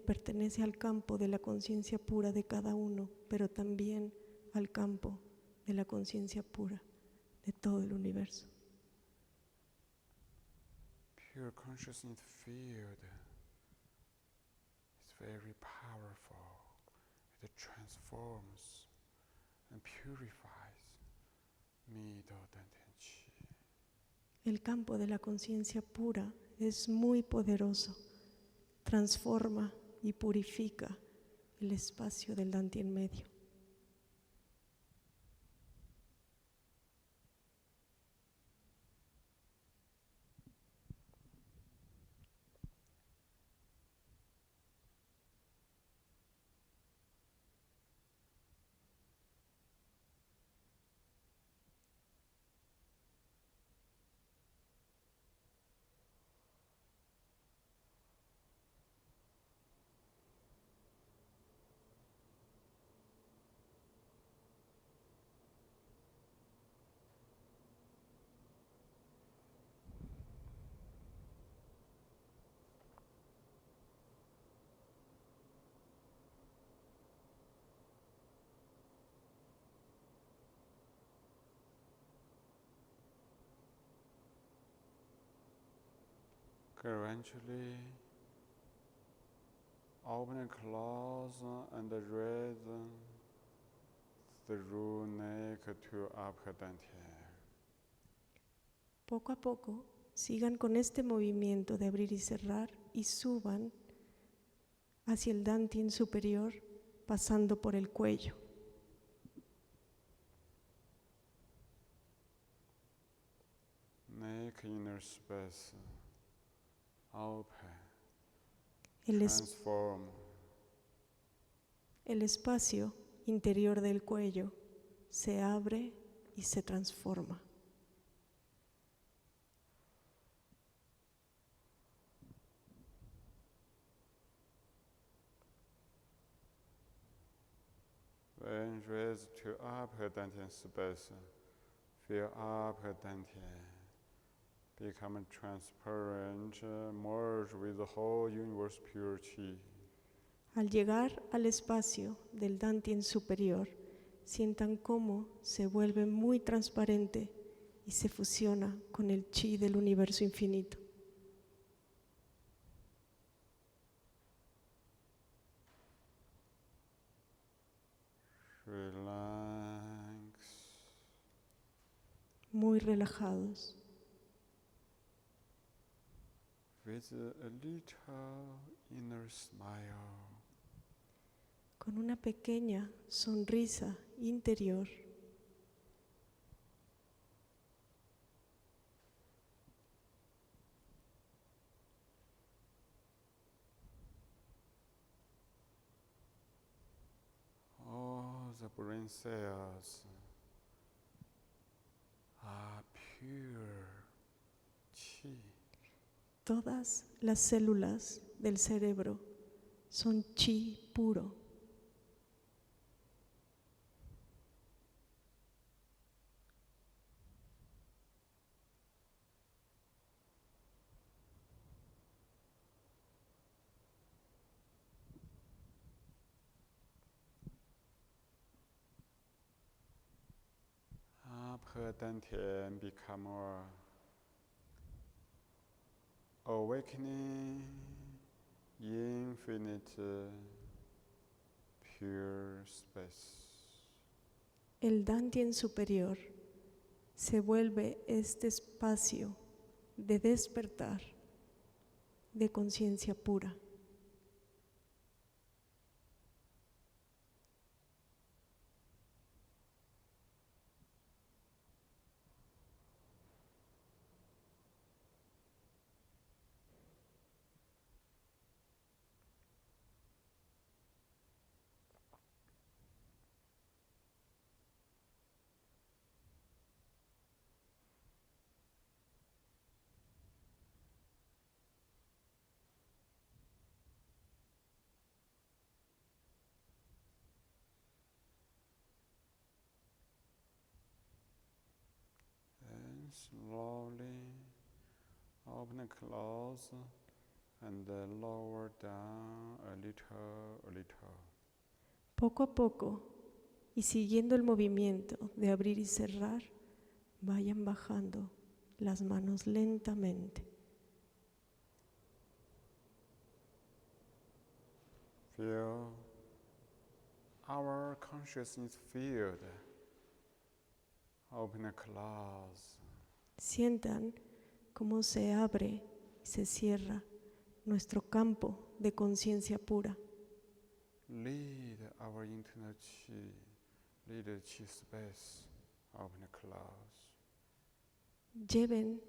pertenece al campo de la conciencia pura de cada uno, pero también al campo de la conciencia pura de todo el universo. Pure consciousness field is very powerful. It transforms and purifies middle dantian qi. El campo de la conciencia pura es muy poderoso, transforma y purifica el espacio del Dantian medio. Gradually open and close and raise through neck to upper dantian. Poco a poco, sigan con este movimiento de abrir y cerrar y suban hacia el Dantian superior, pasando por el cuello. Neck inner space open, El espacio interior del cuello se abre y se transforma. When raised to upper dantian space, feel upper dantian become transparent, merge with the whole universe pure chi. Al llegar al espacio del Dantian superior, sientan cómo se vuelve muy transparente y se fusiona con el chi del universo infinito. Relax. Muy relajados. With a little inner smile. Con una pequeña sonrisa interior. All the brain cells are pure chi. Todas las células del cerebro son chi puro. Upper dantian become more awakening, infinite, pure space. El Dantian superior se vuelve este espacio de despertar, de conciencia pura. Slowly open and close and lower down a little, a little. Poco a poco y siguiendo el movimiento de abrir y cerrar, vayan bajando las manos lentamente. Feel our consciousness field open and close. Sientan cómo se abre y se cierra nuestro campo de conciencia pura. Lead our internal chi, lead the chi space open and close. Lleven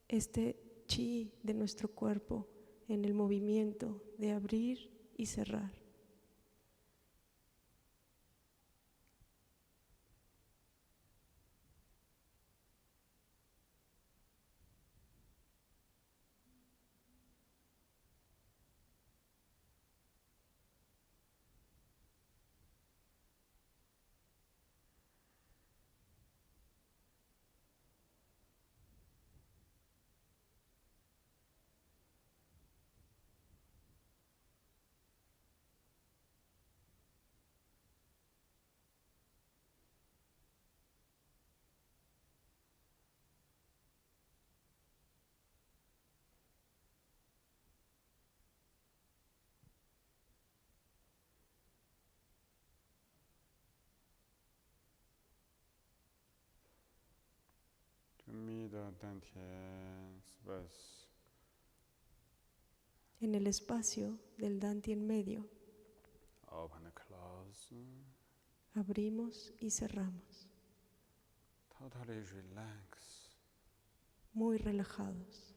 este chi de nuestro cuerpo en el movimiento de abrir y cerrar. To meet the dantian space. En el espacio del Dantien medio, Open and close. abrimos y cerramos, Totally relax. muy relajados.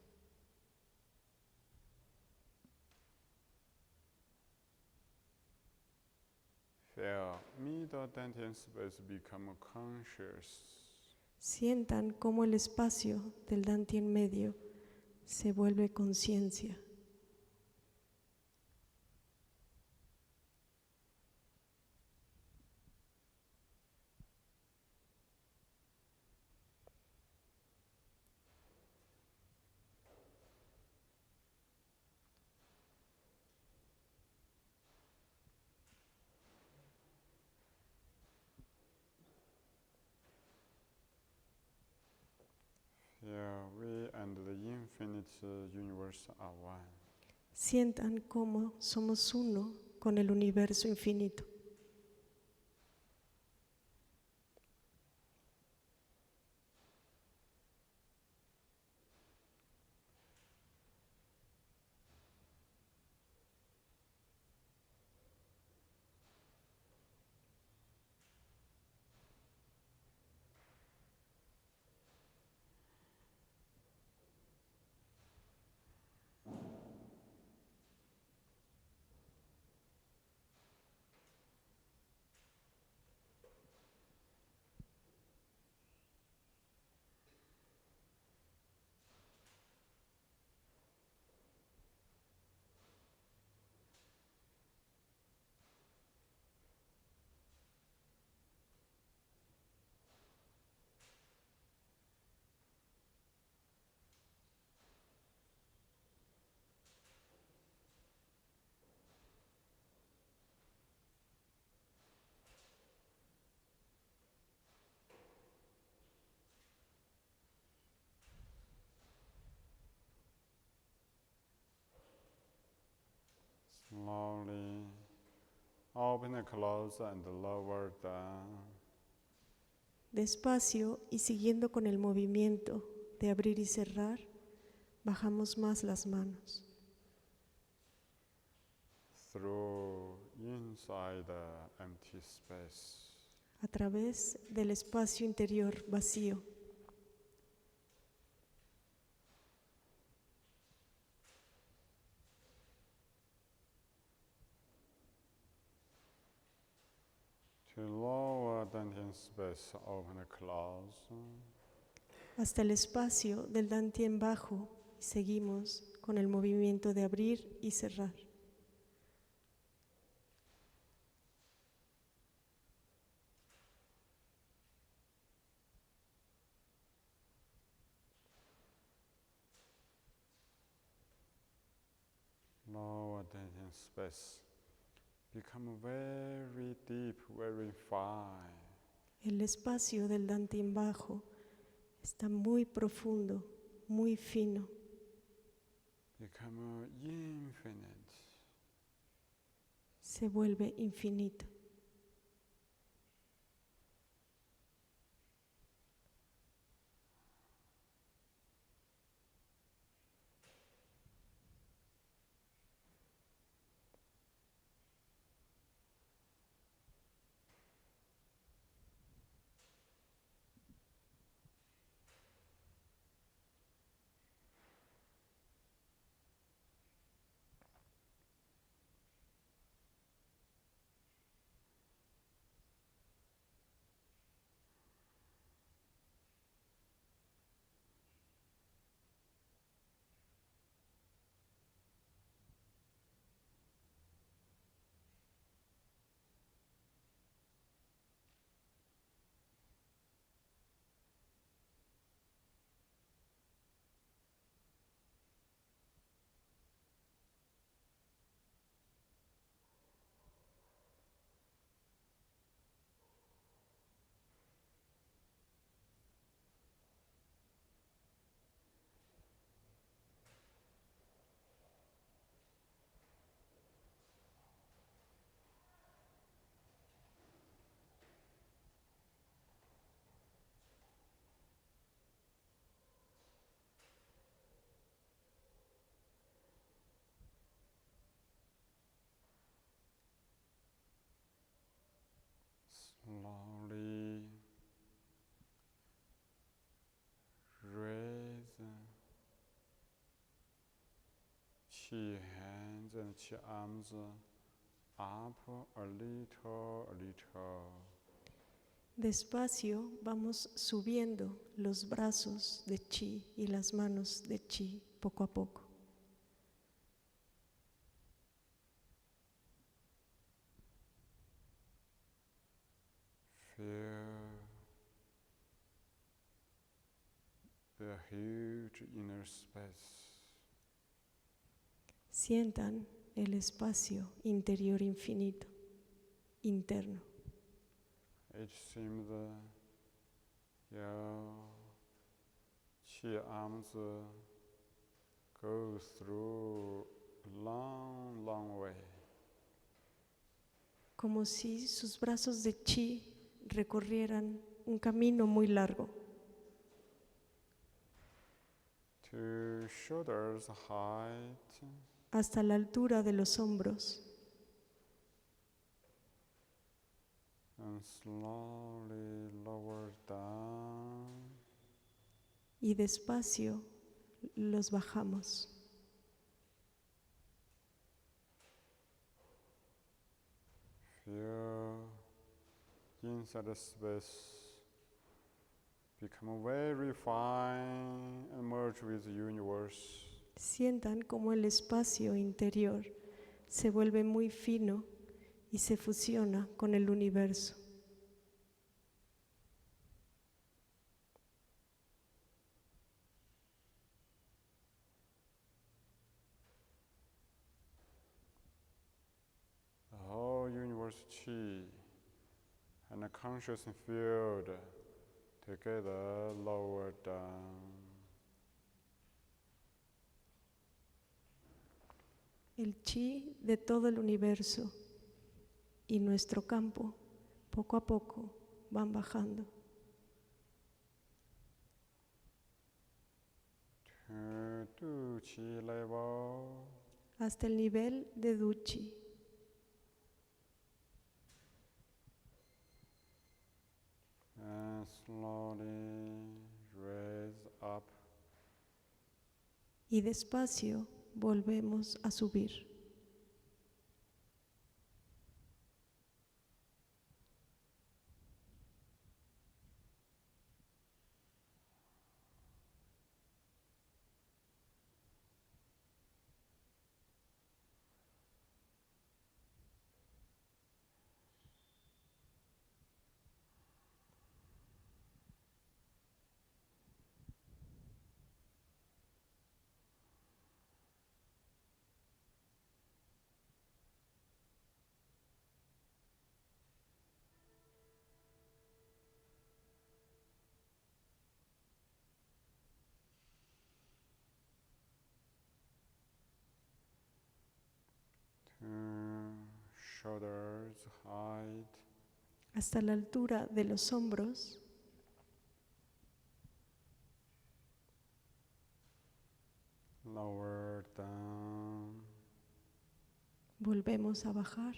Feel middle dantian space become conscious. Sientan cómo el espacio del Dantien medio se vuelve conciencia. Yeah, we and the infinite universe are one. Sientan cómo somos uno con el universo infinito. Slowly open and close and lower down. Despacio y siguiendo con el movimiento de abrir y cerrar, bajamos más las manos. Through inside the empty space. A través del espacio interior vacío. To lower dantian space, open and close. Hasta el espacio del Dantien bajo y seguimos con el movimiento de abrir y cerrar. rotating space become very deep, very fine. El espacio del Dantian bajo está muy profundo, muy fino. Become infinite. Se vuelve infinito. Slowly raise Qi hands and Qi arms up a little, a little. Despacio vamos subiendo los brazos de Chi y las manos de Chi poco a poco. Feel the huge inner space. Sientan el espacio interior infinito, interno. It seems your Qi arms go through a long, long way. Como si sus brazos de Chi recorrieran un camino muy largo. To shoulders height, Hasta la altura de los hombros. and slowly lower down. Y despacio los bajamos. Feel inside the space become very fine and merge with the universe. Sientan como el espacio interior se vuelve muy fino y se fusiona con el universo. The whole universe Qi and the conscious field together lower down. El Chi de todo el universo y nuestro campo poco a poco van bajando To Du Qi level. hasta el nivel de Du Chi. And slowly raise up. Y despacio volvemos a subir. shoulders height, hasta la altura de los hombros. lower down, Volvemos a bajar.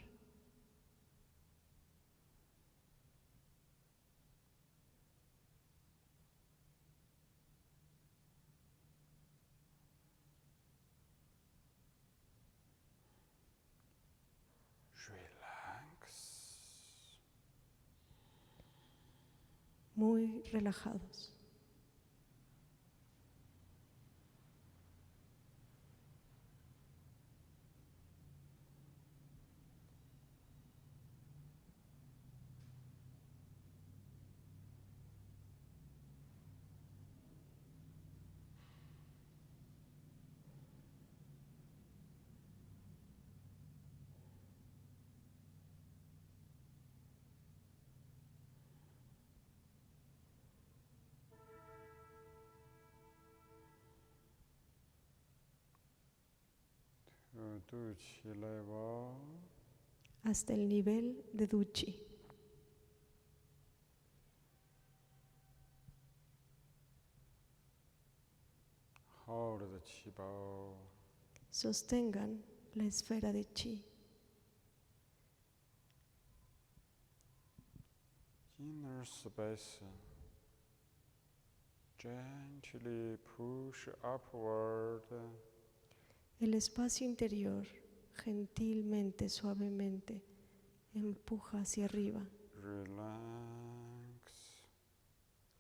relax. Muy relajados. Duchi level, Hasta el nivel de Duchi. hold the chi ball, Sostengan la esfera de Chi. inner space. Gently push upward, El espacio interior, gentilmente, suavemente, empuja hacia arriba. relax,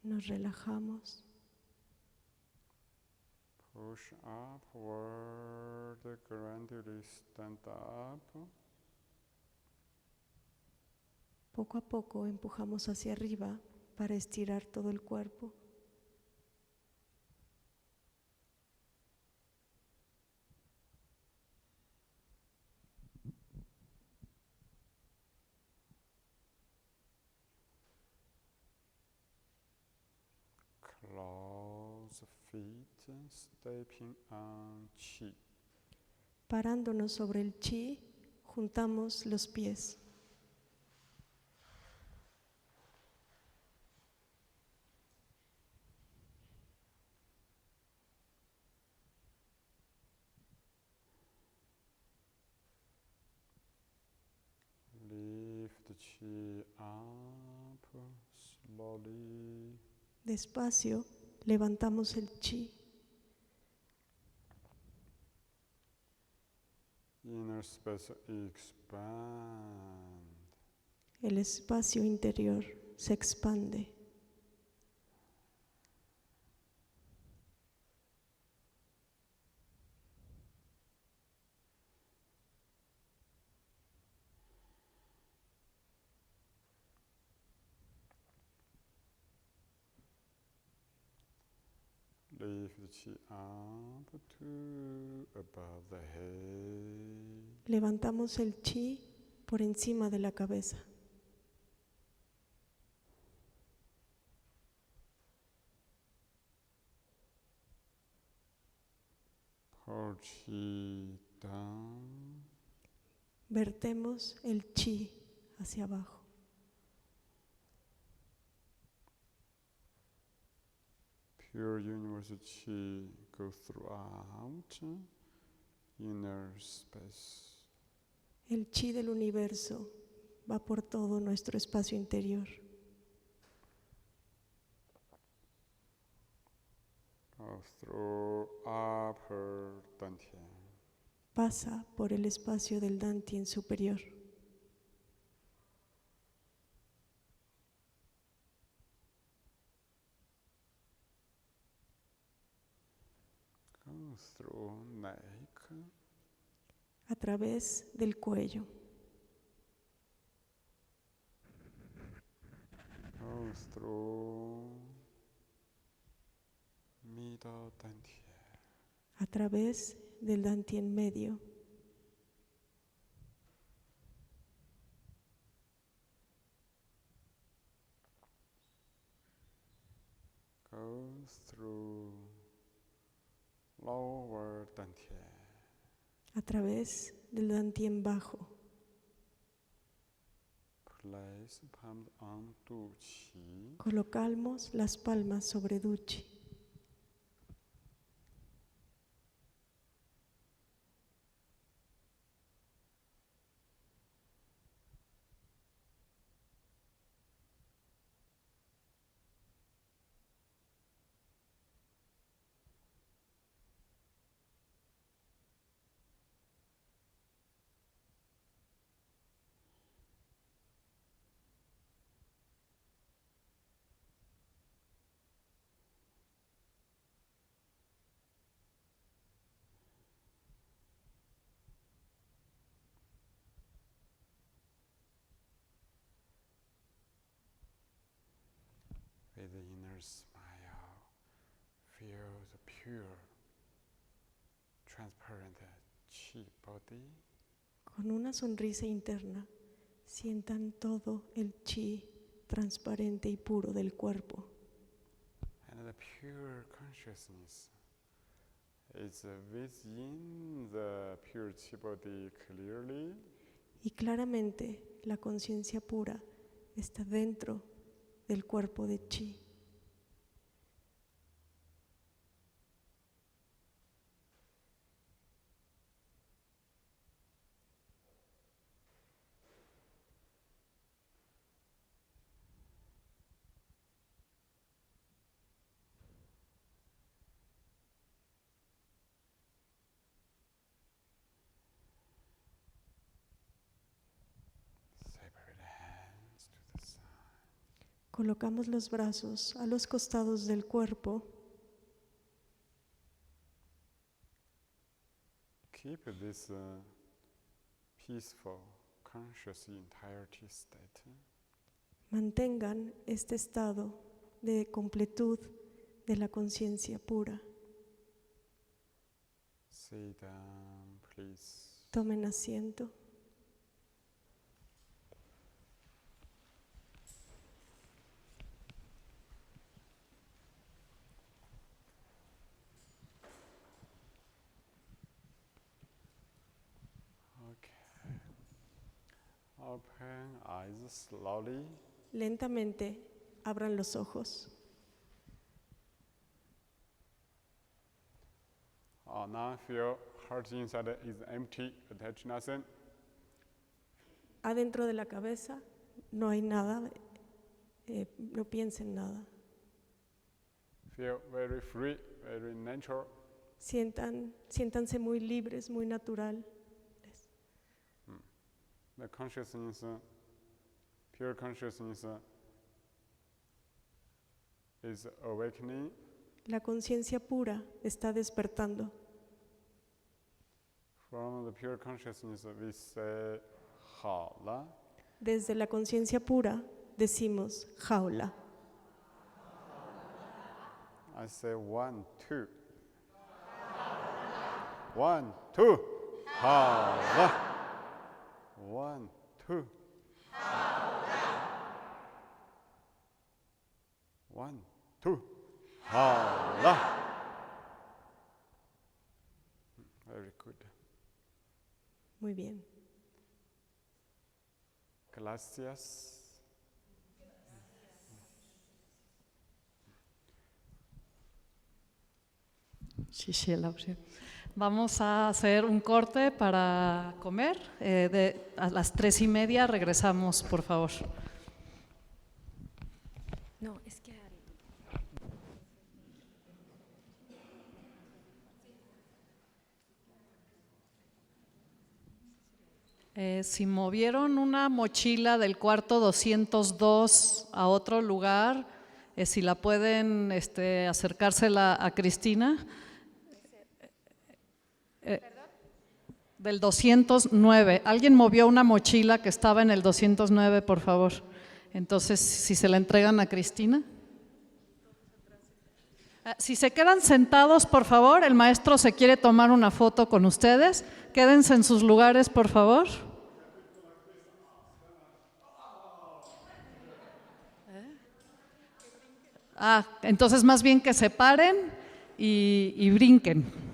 Nos relajamos. push upward, gradually stand up, Poco a poco empujamos hacia arriba para estirar todo el cuerpo. close feet, stepping on chi. Parándonos sobre el Chi, juntamos los pies. Lift the chi up slowly. Despacio, levantamos el Chi. Inner space expand. El espacio interior se expande. Lift the chi up to above the head. Levantamos el Chi por encima de la cabeza. Pull chi down. Vertemos el Chi hacia abajo. Pure universal chi go throughout inner space. El Chi del universo va por todo nuestro espacio interior. Go through upper dantian. Pasa por el espacio del Dantien superior. Go through neck. A través del cuello. Go through middle dantian. A través del Dantien medio. Go through lower dantian. A través del Dantien bajo. place palms on Duqi. Colocamos las palmas sobre Duchi. With the inner smile, feel the pure, transparent Qi body. Con una sonrisa interna, sientan todo el chi transparente y puro del cuerpo. And the pure consciousness is within the pure Qi body clearly. Y claramente la conciencia pura está dentro del cuerpo de chi. Separate hands to the side. Colocamos los brazos a los costados del cuerpo. Keep this peaceful, conscious entirety state. Mantengan este estado de completud de la conciencia pura. Sit down, please. Tomen asiento. Okay. Open eyes slowly. Lentamente abran los ojos. Now feel heart inside is empty, attach nothing. Adentro de la cabeza no hay nada, no piensen nada. Feel very free, very natural. Siéntanse muy libres, muy natural. The consciousness, pure consciousness is awakening. La conciencia pura está despertando. From the pure consciousness we say 好了. Desde la conciencia pura decimos jaula. I say 1, 2. 1, 2. 好了. 1, 2. 1, 2. 好了. Very good. Muy bien. Gracias. Vamos a hacer un corte para comer. A las 3:30 regresamos, por favor. No, es que Si movieron una mochila del cuarto 202 a otro lugar, si la pueden acercársela a Cristina. Del 209. ¿Alguien movió una mochila que estaba en el 209, por favor? Entonces, si se la entregan a Cristina. Si se quedan sentados, por favor, el maestro se quiere tomar una foto con ustedes. Quédense en sus lugares, por favor. Entonces más bien que se paren y brinquen.